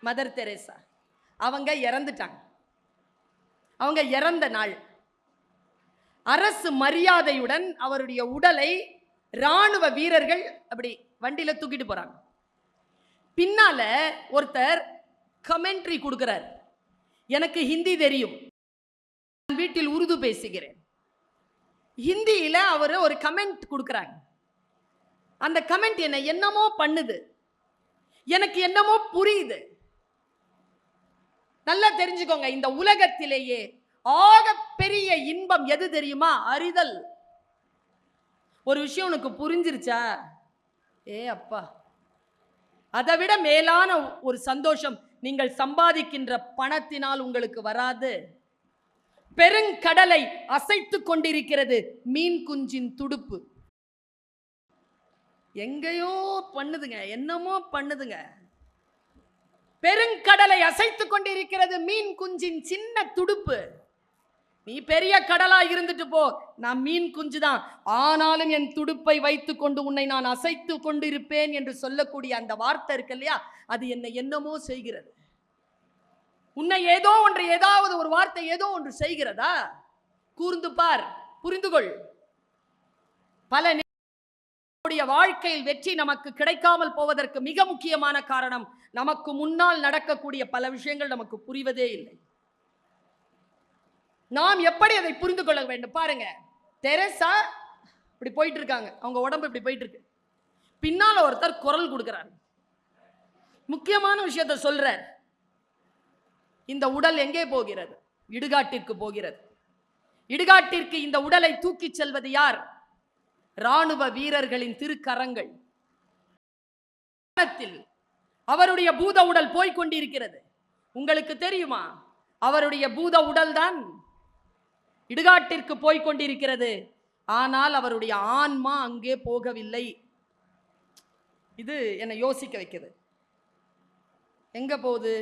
Mother Teresa. அவங்க இறந்துட்டாங்க. அவங்க இறந்த நாள் அரசு மரியாதையுடன் அவருடைய உடலை ராணுவ வீரர்கள் அப்படி வண்டியில தூக்கிட்டு போறாங்க. பின்னால ஒருத்தர் கமெண்ட்ரி கொடுக்கிறார். எனக்கு ஹிந்தி தெரியும், நான் வீட்டில் உருது பேசுகிறேன். ஹிந்தியில அவர் ஒரு கமெண்ட் கொடுக்கிறாங்க. அந்த கமெண்ட் என்னமோ பண்ணுது, எனக்கு என்னமோ புரியுது. நல்லா தெரிஞ்சுக்கோங்க, இந்த உலகத்திலேயே ஆக பெரிய இன்பம் எது தெரியுமா? அறிதல். ஒரு விஷயம் உனக்கு புரிஞ்சிருச்சா? ஏ அப்பா, அதை விட மேலான ஒரு சந்தோஷம் நீங்கள் சம்பாதிக்கின்ற பணத்தினால் உங்களுக்கு வராது. பெருங்கடலை அசைத்து கொண்டிருக்கிறது மீன் குஞ்சின் துடுப்பு. எங்கேயோ பண்ணுதுங்க, என்னமோ பண்ணுதுங்க. பெருங்கடலை அசைத்து கொண்டிருக்கிறது மீன் குஞ்சின் சின்ன துடுப்பு. நீ பெரிய கடலா இருந்துட்டு போ, நான் மீன் குஞ்சு தான், ஆனாலும் என் துடுப்பை வைத்துக் கொண்டு உன்னை நான் அசைத்து கொண்டிருப்பேன் என்று சொல்லக்கூடிய அந்த வார்த்தை இருக்கு இல்லையா, அது என்னை என்னமோ செய்கிறது. உன்னை ஏதோ ஒன்று, ஏதாவது ஒரு வார்த்தை ஏதோ ஒன்று செய்கிறதா? கூர்ந்து பார், புரிந்து கொள். பல வாழ்க்கையில் வெற்றி நமக்கு கிடைக்காமல் போவதற்கு மிக முக்கியமான காரணம், நமக்கு முன்னால் நடக்கக்கூடிய பல விஷயங்கள் நமக்கு புரிவதே இல்லை. நாம் எப்படி அதை புரிந்து கொள்ள வேண்டும்? பாருங்க, தெரேசா இப்படி போயிட்டு இருக்காங்க, அவங்க உடம்பு இப்படி போயிட்டு இருக்கு. பின்னால ஒருத்தர் குரல் கொடுக்கிறார், முக்கியமான விஷயத்தை சொல்றார். இந்த உடல் எங்கே போகிறது? இடுகாட்டிற்கு போகிறது. இடுகாட்டிற்கு இந்த உடலை தூக்கி செல்வது யார்? ராணுவ வீரர்களின் திருக்கரங்கள். அவருடைய பூத உடல் போய்கொண்டிருக்கிறது. உங்களுக்கு தெரியுமா, அவருடைய பூத உடல் தான் இடுகாட்டிற்கு போய்கொண்டிருக்கிறது. ஆனால் அவருடைய ஆன்மா அங்கே போகவில்லை. இது என்னை யோசிக்க வைக்குது. எங்க போகுது?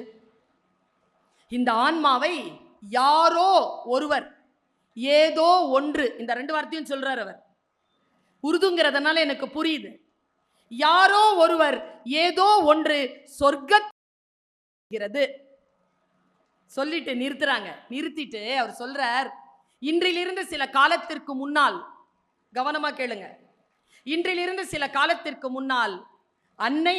இந்த ஆன்மாவை யாரோ ஒருவர், ஏதோ ஒன்று, இந்த 2 வார்த்தையும் சொல்றார் அவர். உருதுங்கிறதுனால எனக்கு புரியுது. யாரோ ஒருவர், ஏதோ ஒன்று சொர்க்கத்திற்கு சொல்லிட்டு நிறுத்துறாங்க. நிறுத்திட்டு அவர் சொல்றார், இன்றிலிருந்து சில காலத்திற்கு முன்னால், கவனமா கேளுங்க, இன்றிலிருந்து சில காலத்திற்கு முன்னால் அன்னை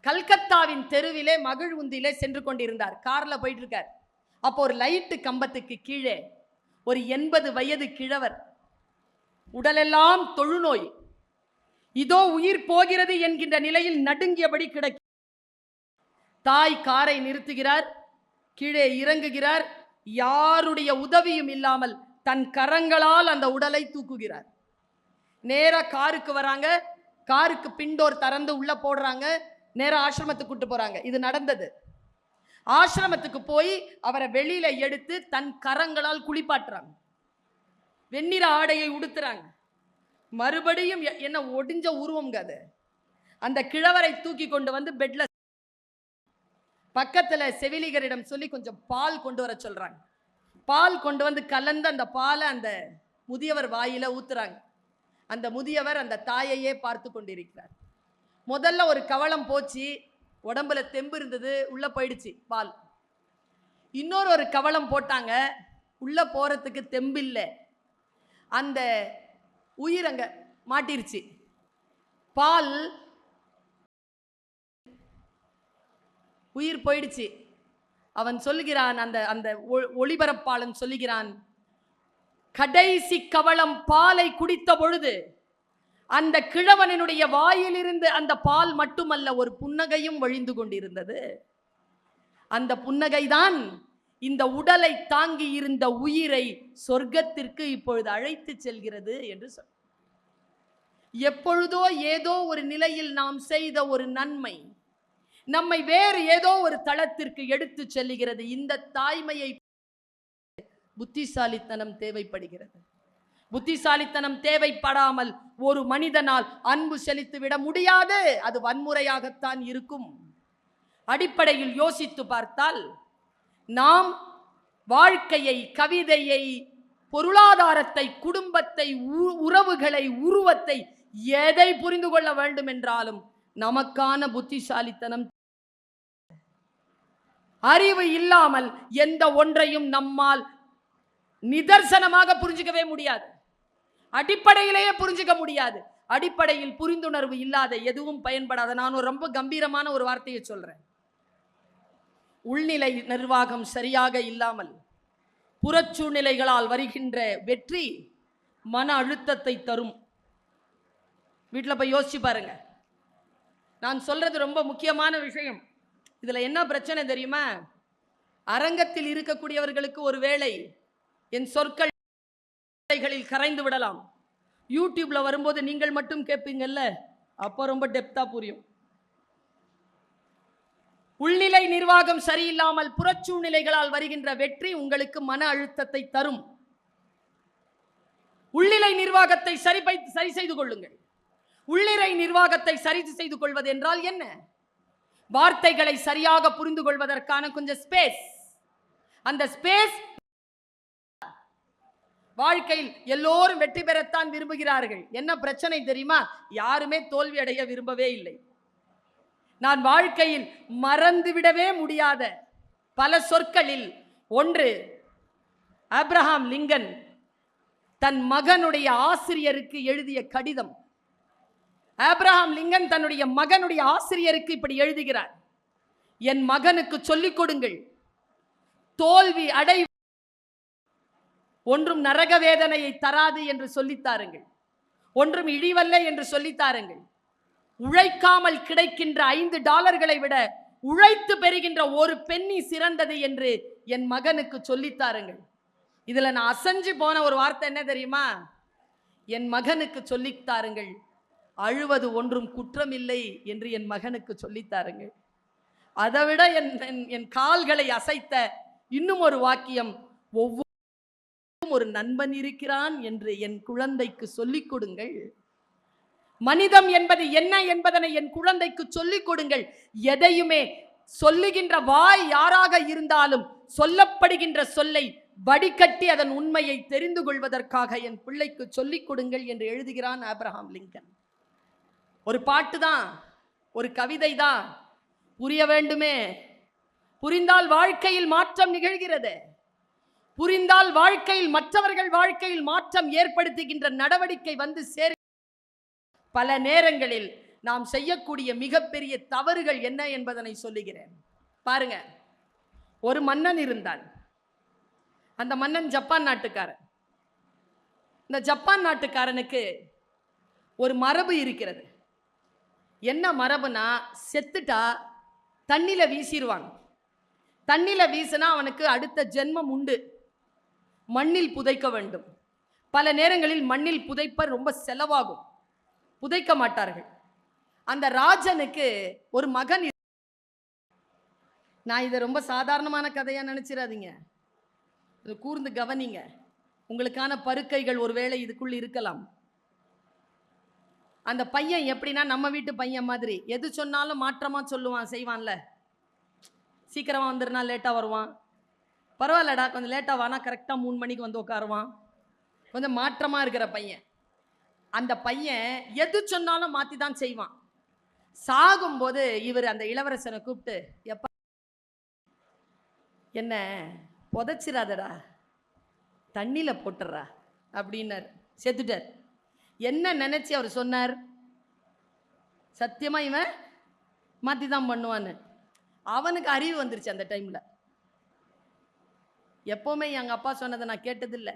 கல்கத்தாவின் தெருவிலே மகிழ்வுந்திலே சென்று கொண்டிருந்தார். கார்ல போயிட்டு இருக்கார். அப்போ ஒரு லைட்டு கம்பத்துக்கு கீழே ஒரு 80 வயது கிழவர், உடலெல்லாம் தொழுநோய், இதோ உயிர் போகிறது என்கின்ற நிலையில் நடுங்கியபடி கிடக்க. தாய் காரை நிறுத்துகிறார், கீழே இறங்குகிறார். யாருடைய உதவியும் இல்லாமல் தன் கரங்களால் அந்த உடலை தூக்குகிறார். நேரா காருக்கு வராங்க. காருக்கு பின்டோர் திறந்து உள்ள போடுறாங்க. நேரா ஆசிரமத்துக்கு கூட்டு போறாங்க. இது நடந்தது. ஆசிரமத்துக்கு போய் அவரை வெளியில எடுத்து தன் கரங்களால் குளிப்பாட்டுறாங்க. வெண்ணிற ஆடையை உடுத்துறாங்க. மறுபடியும் என்ன ஒடிஞ்ச உருவம்ங்க அது. அந்த கிழவரை தூக்கி கொண்டு வந்து பெட்ல பக்கத்துல செவிலிகரிடம் சொல்லி கொஞ்சம் பால் கொண்டு வர சொல்றாங்க. பால் கொண்டு வந்து கலந்து அந்த பாலை அந்த முதியவர் வாயில ஊத்துறாங்க. அந்த முதியவர் அந்த தாயையே பார்த்து கொண்டிருக்கிறார். முதல்ல ஒரு கவளம் போச்சு, உடம்புல தெம்பு இருந்தது, உள்ள போயிடுச்சு பால். இன்னொரு ஒரு கவளம் போட்டாங்க, உள்ள போறதுக்கு தெம்பு இல்லை, அந்த உயிர் அங்க மாட்டிருச்சு. பால் உயிர் போயிடுச்சு. அவன் சொல்லுகிறான், அந்த அந்த ஒளிபரப்பாளன் சொல்லுகிறான், கடைசி கவளம் பாலை குடித்த பொழுது அந்த கிழவனுடைய வாயிலிருந்து அந்த பால் மட்டுமல்ல, ஒரு புன்னகையும் வழிந்து கொண்டிருந்தது. அந்த புன்னகைதான் இந்த உடலை தாங்கி இருந்த உயிரை சொர்க்கத்திற்கு இப்பொழுது அழைத்து செல்கிறது என்று சொல். எப்பொழுதோ ஏதோ ஒரு நிலையில் நாம் செய்த ஒரு நன்மை நம்மை வேறு ஏதோ ஒரு தளத்திற்கு எடுத்து செல்லுகிறது. இந்த தாய்மையை புத்திசாலித்தனம் தேவைப்படுகிறது. புத்திசாலித்தனம் தேவைப்படாமல் ஒரு மனிதனால் அன்பு செலுத்தி விட முடியாது. அது வன்முறையாகத்தான் இருக்கும். அடிப்படையில் யோசித்து பார்த்தால் நாம் வாழ்க்கையை, கவிதையை, பொருளாதாரத்தை, குடும்பத்தை, உறவுகளை, உருவத்தை, எதை புரிந்து கொள்ள வேண்டும் என்றாலும் நமக்கான புத்திசாலித்தனம். அறிவு இல்லாமல் எந்த ஒன்றையும் நம்மால் நிதர்சனமாக புரிஞ்சுக்கவே முடியாது. அடிப்படையிலேயே புரிஞ்சுக்க முடியாது. அடிப்படையில் புரிந்துணர்வு இல்லாத எதுவும் பயன்படாத. நான் ரொம்ப கம்பீரமான ஒரு வார்த்தையை சொல்றேன். உள்நிலை நிர்வாகம் சரியாக இல்லாமல் புறச்சூழ்நிலைகளால் வருகின்ற வெற்றி மன அழுத்தத்தை தரும். வீட்டில் போய் யோசிச்சு பாருங்க. நான் சொல்றது ரொம்ப முக்கியமான விஷயம். இதுல என்ன பிரச்சனை தெரியுமா? அரங்கத்தில் இருக்கக்கூடியவர்களுக்கு ஒரு வேளை என் சொற்களில் கரைந்து விடலாம். யூடியூப்ல வரும்போது நீங்கள் மட்டும் கேட்பீங்கல்ல, அப்போ ரொம்ப டெப்தா புரியும். உள்நிலை நிர்வாகம் சரியில்லாமல் புறச்சூழ்நிலைகளால் வருகின்ற வெற்றி உங்களுக்கு மன அழுத்தத்தை தரும். உள்ளிலை நிர்வாகத்தை சரி செய்து கொள்ளுங்கள். உள்ளிறை நிர்வாகத்தை சரி செய்து கொள்வது என்றால் என்ன? வார்த்தைகளை சரியாக புரிந்து கொள்வதற்கான கொஞ்சம் ஸ்பேஸ். அந்த ஸ்பேஸ் வாழ்க்கையில் எல்லோரும் வெற்றி பெறத்தான் விரும்புகிறார்கள். என்ன பிரச்சனை தெரியுமா? யாருமே தோல்வி அடைய விரும்பவே இல்லை. நான் வாழ்க்கையில் மறந்துவிடவே முடியாத பல சொற்களில் ஒன்று, ஆப்ரஹாம் லிங்கன் தன் மகனுடைய ஆசிரியருக்கு எழுதிய கடிதம். ஆப்ரஹாம் லிங்கன் தன்னுடைய மகனுடைய ஆசிரியருக்கு இப்படி எழுதுகிறார்: என் மகனுக்கு சொல்லிக் கொடுங்கள், தோல்வி அடை ஒன்றும் நரக வேதனையை தராது என்று சொல்லித்தாருங்கள், ஒன்றும் இழிவல்ல என்று சொல்லித்தாருங்கள். உழைக்காமல் கிடைக்கின்ற $5 விட உழைத்து பெறுகின்ற ஒரு பென்னி சிறந்தது என்று என் மகனுக்கு சொல்லித்தாருங்கள். இதுல நான் அசைஞ்சு போன ஒரு வார்த்தை என்ன தெரியுமா? என் மகனுக்கு சொல்லித்தாருங்கள், அழுவது ஒன்றும் குற்றமில்லை என்று என் மகனுக்கு சொல்லித்தாருங்கள். அதைவிட என் கால்களை அசைத்த இன்னும் ஒரு வாக்கியம், ஒவ்வொரு ஒரு நண்பன் இருக்கிறான் என்று என் குழந்தைக்கு சொல்லிக் கொடுங்கள். மனிதம் என்பது என்ன என்பதனை என் குழந்தைக்கு சொல்லிக் கொடுங்கள். எதையுமே சொல்லுகின்ற வாய் யாராக இருந்தாலும் சொல்லப்படுகின்ற சொல்லை வடிகட்டி அதன் உண்மையை தெரிந்து கொள்வதற்காக என் பிள்ளைக்கு சொல்லிக் கொடுங்கள் என்று எழுதுகிறான் ஆபிரகாம் லிங்கன். ஒரு பாட்டு தான், ஒரு கவிதை தான், புரிய வேண்டுமே. புரிந்தால் வாழ்க்கையில் மாற்றம் நிகழ்கிறது. புரிந்தால் வாழ்க்கையில் மற்றவர்கள் வாழ்க்கையில் மாற்றம் ஏற்படுத்துகின்ற நடவடிக்கை வந்து சேர். பல நேரங்களில் நாம் செய்யக்கூடிய மிகப்பெரிய தவறுகள் என்ன என்பதனை சொல்லுகிறேன். பாருங்க, ஒரு மன்னன் இருந்தான். அந்த மன்னன் ஜப்பான் நாட்டுக்காரன். இந்த ஜப்பான் நாட்டுக்காரனுக்கு ஒரு மரபு இருக்கிறது. என்ன மரபுனா, செத்துட்டா தண்ணில வீசிடுவாங்க. தண்ணில வீசினா அவனுக்கு அடுத்த ஜென்மம் உண்டு, மண்ணில் புதைக்க வேண்டும். பல நேரங்களில் மண்ணில் புதைப்ப ரொம்ப செலவாகும், புதைக்க மாட்டார்கள். அந்த ராஜனுக்கு ஒரு மகன். நான் இதை ரொம்ப சாதாரணமான கதையா நினைச்சிடாதீங்க, கூர்ந்து கவனிங்க. உங்களுக்கான பருக்கைகள் ஒருவேளை இதுக்குள்ள இருக்கலாம். அந்த பையன் எப்படின்னா, நம்ம வீட்டு பையன் மாதிரி எது சொன்னாலும் மாற்றமா சொல்லுவான், செய்வான்ல. சீக்கிரமா வந்துருனா லேட்டா வருவான். பரவாயில்லடா கொஞ்சம் லேட்டா வானா கரெக்டா 3 மணிக்கு வந்து உட்காருவான். கொஞ்சம் மாற்றமா இருக்கிற பையன். அந்த பையன் எது சொன்னாலும் மாத்தி தான் செய்வான். சாகும்போது இவர் அந்த இளவரசனை கூப்பிட்டு, எப்ப என்ன புதைச்சிராதடா, தண்ணியில போட்டுறா அப்படின்னார். செத்துட்டார். என்ன நினைச்சு அவர் சொன்னார்? சத்தியமா இவன் மாத்தி தான் பண்ணுவான்னு. அவனுக்கு அறிவு வந்துருச்சு அந்த டைம்ல. எப்பவுமே எங்க அப்பா சொன்னதை நான் கேட்டதில்லை,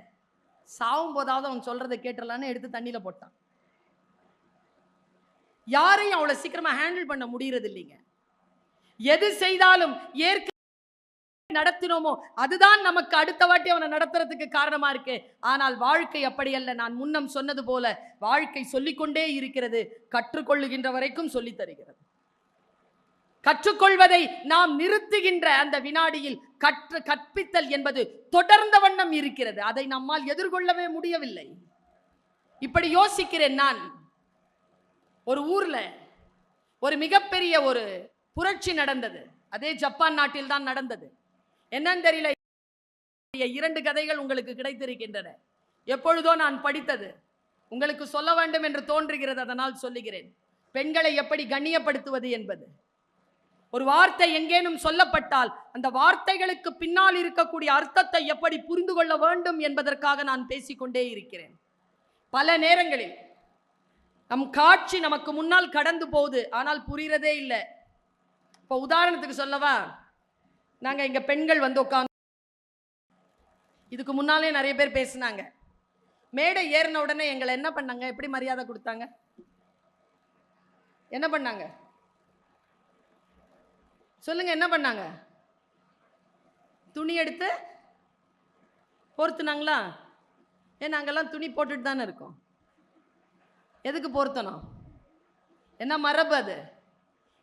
சாவும் போதாவது அவன் சொல்றதை கேட்டுடலான்னு எடுத்து தண்ணியில போட்டான். யாரையும் அவ்வளவு சீக்கிரமா ஹேண்டில் பண்ண முடியறது இல்லைங்க. எது செய்தாலும் ஏற்க நடத்தினோமோ அதுதான் நமக்கு அடுத்த வாட்டி அவனை நடத்துறதுக்கு காரணமா இருக்கு. ஆனால் வாழ்க்கை அப்படி அல்ல. நான் முன்னம் சொன்னது போல வாழ்க்கை சொல்லிக்கொண்டே இருக்கிறது, கற்றுக்கொள்ளுகின்ற வரைக்கும் சொல்லி தருகிறது. கற்றுக்கொள்வதை நாம் நிறுத்துகின்ற அந்த வினாடியில் கற்பித்தல் என்பது தொடர்ந்த வண்ணம் இருக்கிறது. அதை நம்மால் எதிர்கொள்ளவே முடியவில்லை. இப்படி யோசிக்கிறேன் நான். ஒரு ஊர்ல ஒரு மிகப்பெரிய ஒரு புரட்சி நடந்தது. அதே ஜப்பான் நாட்டில் தான் நடந்தது. என்னன்னு தெரியல. 2 கதைகள் உங்களுக்கு கிடைத்திருக்கின்றன. எப்பொழுதோ நான் படித்தது, உங்களுக்கு சொல்ல வேண்டும் என்று தோன்றுகிறது, அதனால் சொல்லுகிறேன். பெண்களை எப்படி கண்ணியப்படுத்துவது என்பது. ஒரு வார்த்தை எங்கேனும் சொல்லப்பட்டால் அந்த வார்த்தைகளுக்கு பின்னால் இருக்கக்கூடிய அர்த்தத்தை எப்படி புரிந்து கொள்ள வேண்டும் என்பதற்காக நான் பேசிக்கொண்டே இருக்கிறேன். பல நேரங்களில் நம் காட்சி நமக்கு முன்னால் கடந்து போகுது, ஆனால் புரியறதே இல்லை. இப்போ உதாரணத்துக்கு சொல்லவா, நாங்கள் இங்கே பெண்கள் வந்து உட்காந்து, இதுக்கு முன்னாலே நிறைய பேர் பேசினாங்க. மேடை ஏறின உடனே எங்களை என்ன பண்ணாங்க, எப்படி மரியாதை கொடுத்தாங்க, என்ன பண்ணாங்க சொல்லுங்க, என்ன பண்ணாங்க? துணி எடுத்து பொருத்துனாங்களா? ஏன் நாங்கெல்லாம் துணி போட்டுட்டு தானே இருக்கோம். எதுக்கு பொருத்தணும்? என்ன மரபு அது?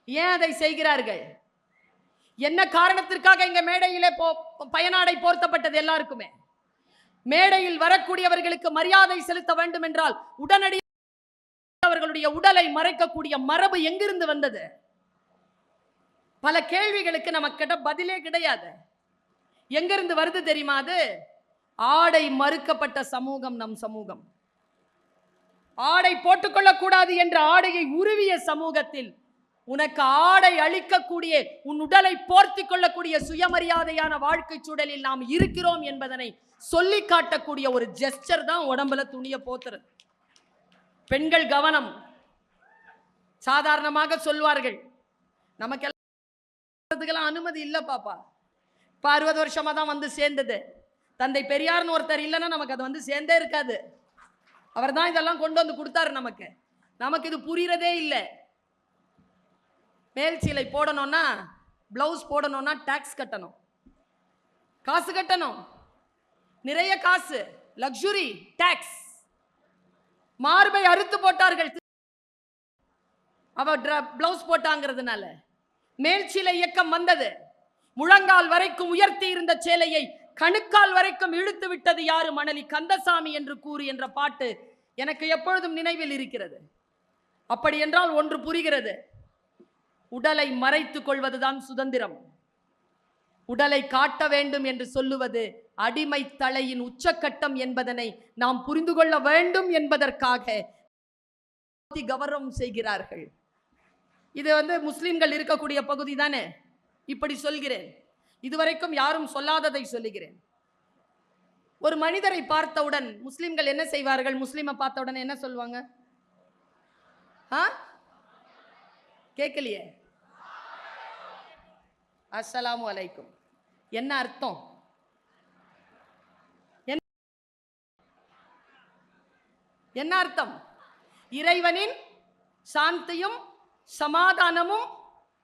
ஏன் அதை செய்கிறார்கள்? என்ன காரணத்திற்காக இங்க மேடையிலே பயனாடை போர்த்தப்பட்டது? எல்லாருக்குமே மேடையில் வரக்கூடியவர்களுக்கு மரியாதை செலுத்த வேண்டும் என்றால் உடனடியாக அவர்களுடைய உடலை மறைக்கக்கூடிய மரபு எங்கிருந்து வந்தது? பல கேள்விகளுக்கு நமக்கிட்ட பதிலே கிடையாது. எங்கிருந்து வருது தெரியுமா? அது ஆடை மறுக்கப்பட்ட சமூகம் நம் சமூகம். ஆடை போட்டுக்கொள்ளக்கூடாது என்ற ஆடையை உருவிய சமூகத்தில் உனக்கு ஆடை அளிக்கக்கூடிய, உன் உடலை போர்த்தி கொள்ளக்கூடிய சுயமரியாதையான வாழ்க்கை சூழலில் நாம் இருக்கிறோம் என்பதனை சொல்லி காட்டக்கூடிய ஒரு ஜெஸ்டர் தான் உடம்புல துணியை போத்துறது. பெண்கள் கவனம். சாதாரணமாக சொல்வார்கள், நமக்கெல்லாம் அனுமதி இல்லை பாப்பா. இப்போ 60 வருஷமா தான் வந்து சேர்ந்தது. தந்தை பெரியார்னு ஒருத்தர் இல்லைன்னா நமக்கு அது வந்து சேர்ந்தே இருக்காது. அவர் தான் இதெல்லாம் கொண்டு வந்து கொடுத்தாரு நமக்கு. நமக்கு இது புரியறதே இல்லை. மேல் சீலை போடணும்னா, பிளவுஸ் போடணும்னா டாக்ஸ் கட்டணும், காசு கட்டணும், நிறைய காசு, லக்ஸுரி டாக்ஸ். மார்பை அறுத்து போட்டார்கள் அவ பிளவுஸ் போட்டாங்கிறதுனால. மேல் சீலை இயக்கம் வந்தது. முழங்கால் வரைக்கும் உயர்த்தி இருந்த சேலையை கணுக்கால் வரைக்கும் இழுத்து விட்டது யாரு? மணலி கந்தசாமி என்று கூறு என்ற பாட்டு எனக்கு எப்பொழுதும் நினைவில் இருக்கிறது. அப்படி என்றால் ஒன்று புரிகிறது, உடலை மறைத்துக் கொள்வதுதான் சுதந்திரம். உடலை காட்ட வேண்டும் என்று சொல்லுவது அடிமை தலையின் உச்சக்கட்டம் என்பதனை நாம் புரிந்து கொள்ள வேண்டும் என்பதற்காக கௌரவம் செய்கிறார்கள். இது முஸ்லிம்கள் இருக்கக்கூடிய பகுதி தானே, இப்படி சொல்கிறேன். இதுவரைக்கும் யாரும் சொல்லாததை சொல்லுகிறேன். ஒரு மனிதரை பார்த்தவுடன் முஸ்லிம்கள் என்ன செய்வார்கள்? முஸ்லிமை பார்த்தவுடன் என்ன சொல்லுவாங்க? கேட்கலையே. அஸ்ஸலாமு அலைக்கும். என்ன அர்த்தம்? என்ன அர்த்தம்? இறைவனின் சாந்தியும் சமாதானமும்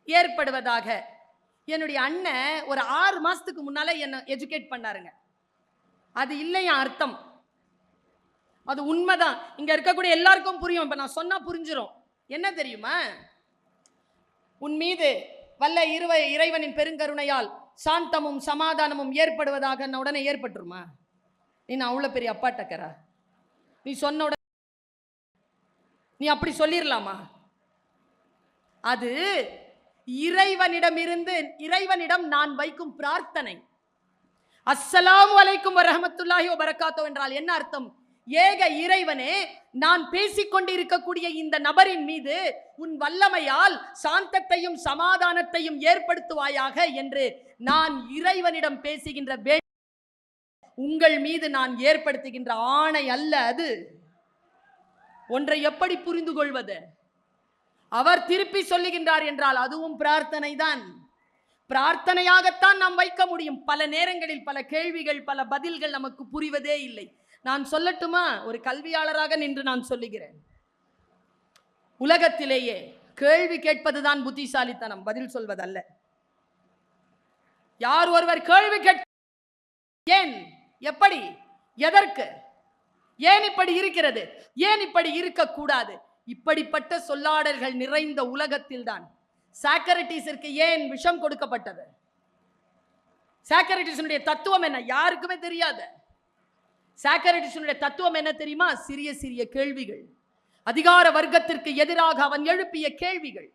ஏற்படுவதாக. என்னுடைய அண்ணன் ஒரு 6 மாசத்துக்கு முன்னால என்ன எஜுகேட் பண்ணாருங்க. அது இல்லையா அர்த்தம்? அது உண்மைதான். இங்க இருக்கக்கூடிய எல்லாருக்கும் புரியும். இப்ப நான் சொன்னா புரிஞ்சிடும். என்ன தெரியுமா? உன் மீது வல்ல இறைவனின் பெருங்கருணையால் சாந்தமும் சமாதானமும் ஏற்படுவதாக உடனே ஏற்பட்டுருமா? நீ நான் அவ்வளவு பெரிய அப்பாட்டக்கரா? நீ சொன்ன உடனே நீ அப்படி சொல்லிடலாமா? அது இறைவனிடம் நான் வைக்கும் பிரார்த்தனை. அஸ்ஸலாமு அலைக்கும் வரஹ்மத்துல்லாஹி வபரகாத்துஹு என்றால் என்ன அர்த்தம்? ஏக இறைவனே, நான் பேசிக்கொண்டிருக்கக்கூடிய இந்த நபரின் மீது உன் வல்லமையால் சாந்தத்தையும் சமாதானத்தையும் ஏற்படுத்துவாயாக என்று நான் இறைவனிடம் பேசுகின்ற உங்கள் மீது நான் ஏற்படுத்துகின்ற ஆணை அல்ல அது. ஒன்றை எப்படி புரிந்து கொள்வது? அவர் திருப்பி சொல்லுகின்றார் என்றால் அதுவும் பிரார்த்தனை தான். பிரார்த்தனையாகத்தான் நாம் வைக்க முடியும். பல நேரங்களில் பல கேள்விகள், பல பதில்கள் நமக்கு புரிவதே இல்லை. நான் சொல்லட்டுமா? ஒரு கல்வியாளராக நின்று நான் சொல்லுகிறேன். உலகத்திலேயே கேள்வி கேட்பதுதான் புத்திசாலித்தனம், பதில் சொல்வதல்ல. யார் ஒருவர் கேள்வி ஏன், எப்படி, எதற்கு, ஏன் இப்படி இருக்கிறது, ஏன் இப்படி இருக்கக்கூடாது, இப்படிப்பட்ட சொல்லாடல்கள் நிறைந்த உலகத்தில் தான் சாக்ரட்டிஸிற்கு ஏன் விஷம் கொடுக்கப்பட்டது? சாக்ரட்டிஸினுடைய தத்துவம் என்ன? யாருக்குமே தெரியாது. சாக்ரட்டிஸினுடைய தத்துவம் என்ன தெரியுமா? சிறிய சிறிய கேள்விகள், அதிகார வர்க்கத்திற்கு எதிராக அவன் எழுப்பிய கேள்விகள்.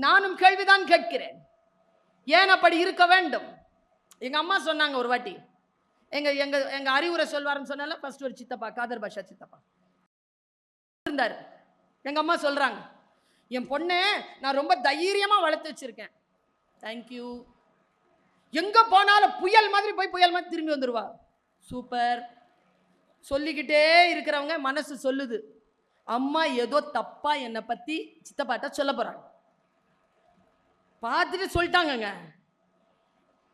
நானும் கேள்விதான் கேட்கிறேன். ஏன் அப்படி இருக்க வேண்டும்? எங்க அம்மா சொன்னாங்க ஒரு வாட்டி, எங்க எங்க எங்க அறிவுரை சொல்வாருன்னு சொன்னால ஃபர்ஸ்ட் ஒரு சித்தப்பா, காதர் பாஷா சித்தப்பா இருந்தார். எங்க அம்மா சொல்றாங்க, என் பொண்ணை நான் ரொம்ப தைரியமா வளர்த்து வச்சிருக்கேன். தேங்க்யூ. எங்க போனாலும் புயல் மாதிரி போய் புயல் மாதிரி திரும்பி வந்துருவா. சூப்பர். சொல்லிக்கிட்டே இருக்கிறவங்க மனசு சொல்லுது, அம்மா ஏதோ தப்பா என்னை பத்தி சித்தப்பாட்ட சொல்ல போறாங்க. பார்த்துட்டு சொல்லிட்டாங்க,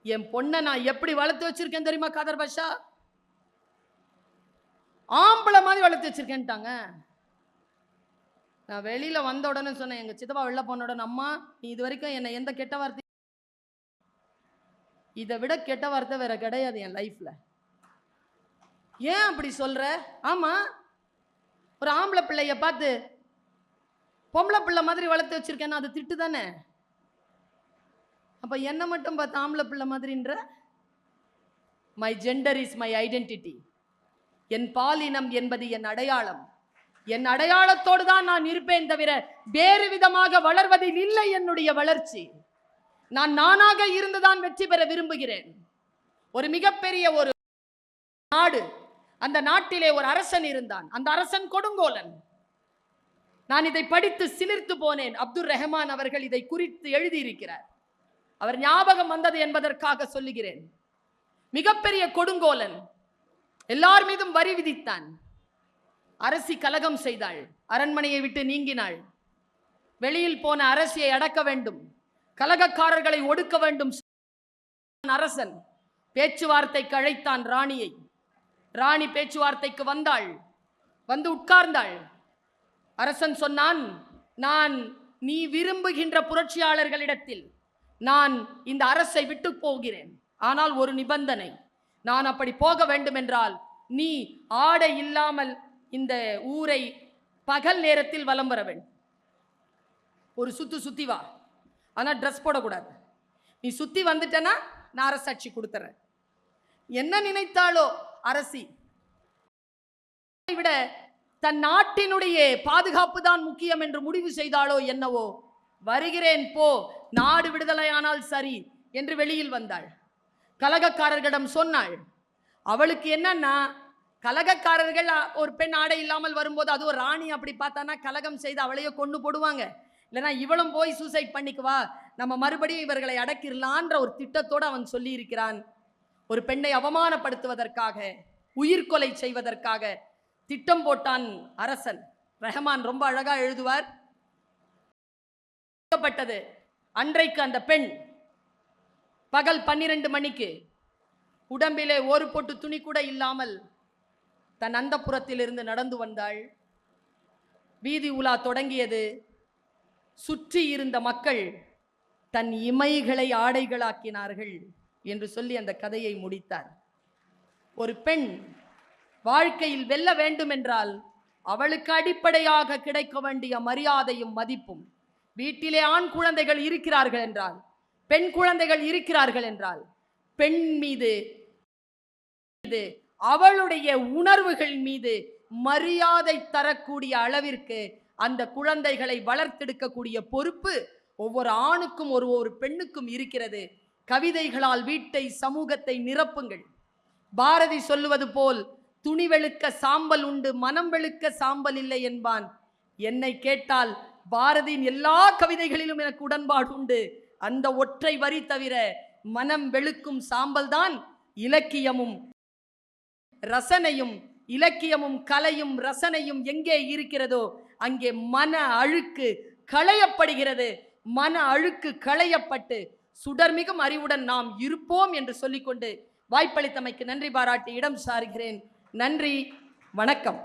என் பொண்ணை நான் எப்படி வளர்த்து வச்சிருக்கேன் தெரியுமா காதர் பாஷா? ஆம்பளை மாதிரி வளர்த்து வச்சிருக்கேன்ட்டாங்க. நான் வெளியில வந்த உடனே சொன்னேன், எங்க சித்தப்பா வெளில போன உடனே, அம்மா நீ இது வரைக்கும் என்ன எந்த கெட்ட வார்த்தை, இதை விட கெட்ட வார்த்தை வேற கிடையாது என் லைஃப்ல. ஏன் அப்படி சொல்ற? ஆமா, ஒரு ஆம்பளை பிள்ளைய பார்த்து பொம்பளை பிள்ளை மாதிரி வளர்த்து வச்சிருக்கேன்னா அது திட்டு தானே. அப்ப என்ன மட்டும் பார்த்து ஆம்பளை பிள்ளை மாதிரின்ற? My gender is my identity. என் பாலினம் என்பது என் அடையாளம். என் அடையாளத்தோடு தான் நான் இருப்பேன் தவிர வேறு விதமாக வளர்வதில் இல்லை என்னுடைய வளர்ச்சி. நான் நானாக இருந்துதான் வெற்றி பெற விரும்புகிறேன். ஒரு மிகப்பெரிய ஒரு நாடு, அந்த நாட்டிலே ஒரு அரசன் இருந்தான். அந்த அரசன் கொடுங்கோலன். நான் இதை படித்து சிலிர்த்து போனேன். அப்துல் ரஹ்மான் அவர்கள் இதை குறித்து எழுதியிருக்கிறார். அவர் ஞாபகம் வந்தது என்பதற்காக சொல்லுகிறேன். மிகப்பெரிய கொடுங்கோலன், எல்லார் மீதும் வரி விதித்தான். அரசி கலகம் செய்தாள், அரண்மனையை விட்டு நீங்கினாள். வெளியில் போன அரசியை அடக்க வேண்டும், கலகக்காரர்களை ஒடுக்க வேண்டும். அரசன் பேச்சுவார்த்தைக்கு அழைத்தான் ராணியை. ராணி பேச்சுவார்த்தைக்கு வந்தாள், வந்து உட்கார்ந்தாள். அரசன் சொன்னான், நான் நீ விரும்புகின்ற புரட்சியாளர்களிடத்தில் நான் இந்த அரசை விட்டு போகிறேன். ஆனால் ஒரு நிபந்தனை, நான் அப்படி போக வேண்டும் என்றால் நீ ஆடை இல்லாமல் இந்த ஊரை பகல் நேரத்தில் வலம் வர வேண்டும். ஒரு சுத்தி வா, ஆனால் ட்ரெஸ் போடக்கூடாது. நீ சுத்தி வந்துட்டனா நான் அரசாட்சி கொடுத்துறேன். என்ன நினைத்தாளோ அரசி, விட தன் நாட்டினுடைய பாதுகாப்பு தான் முக்கியம் என்று முடிவு செய்தாளோ என்னவோ, வருகிறேன் போ, நாடு விடுதலையானால் சரி என்று வெளியில் வந்தாள். கலகக்காரர்களிடம் சொன்னாள். அவளுக்கு என்னன்னா, கலகக்காரர்கள் ஒரு பெண் ஆடை இல்லாமல் வரும்போது, அது ஒரு ராணி அப்படி பார்த்தானா கலகம் செய்து அவளையோ கொண்டு போடுவாங்க. இல்லைனா இவளும் போய் சூசைட் பண்ணிக்குவா, நம்ம மறுபடியும் இவர்களை அடக்கிடலான்ற ஒரு திட்டத்தோடு அவன் சொல்லி இருக்கிறான். ஒரு பெண்ணை அவமானப்படுத்துவதற்காக, உயிர்கொலை செய்வதற்காக திட்டம் போட்டான் அரசன். ரஹ்மான் ரொம்ப அழகா எழுதுவார். அன்றைக்கு அந்த பெண் பகல் 12 மணிக்கு உடம்பிலே ஒரு பொட்டு துணி கூட இல்லாமல் தன் அந்தப்புறத்திலிருந்து நடந்து வந்தாள். வீதி உலா தொடங்கியது. சுற்றி இருந்த மக்கள் தன் இமைகளை ஆடைகளாக்கினார்கள் என்று சொல்லி அந்த கதையை முடித்தார். ஒரு பெண் வாழ்க்கையில் வெல்ல வேண்டும் என்றால் அவளுக்கு அடிப்படையாக கிடைக்க வேண்டிய மரியாதையும் மதிப்பும், வீட்டிலே ஆண் குழந்தைகள் இருக்கிறார்கள் என்றால், பெண் குழந்தைகள் இருக்கிறார்கள் என்றால், பெண் மீது அவளுடைய உணர்வுகள் மீது மரியாதை தரக்கூடிய அளவிற்கு அந்த குழந்தைகளை வளர்த்தெடுக்கக்கூடிய பொறுப்பு ஒவ்வொரு ஆணுக்கும் ஒரு பெண்ணுக்கும் இருக்கிறது. கவிதைகளால் வீட்டை, சமூகத்தை நிரப்புங்கள். பாரதி சொல்லுவது போல், துணி வெளுக்க சாம்பல் உண்டு, மனம் வெளுக்க சாம்பல் இல்லை என்பான். என்னை கேட்டால் பாரதியின் எல்லா கவிதைகளிலும் எனக்கு உடன்பாடு உண்டு. அந்த ஒற்றை வரி தவிர மனம் வெளுக்கும் சாம்பல் தான் இலக்கியமும் ரசனையும். இலக்கியமும் கலையும் ரசனையும் எங்கே இருக்கிறதோ அங்கே மன அழுக்கு களையப்படுகிறது. மன அழுக்கு களையப்பட்டு சுடர்மிகும் அறிவுடன் நாம் இருப்போம் என்று சொல்லிக்கொண்டு வாய்ப்பளித்தமைக்கு நன்றி பாராட்டி இடம் சாருகிறேன். நன்றி, வணக்கம்.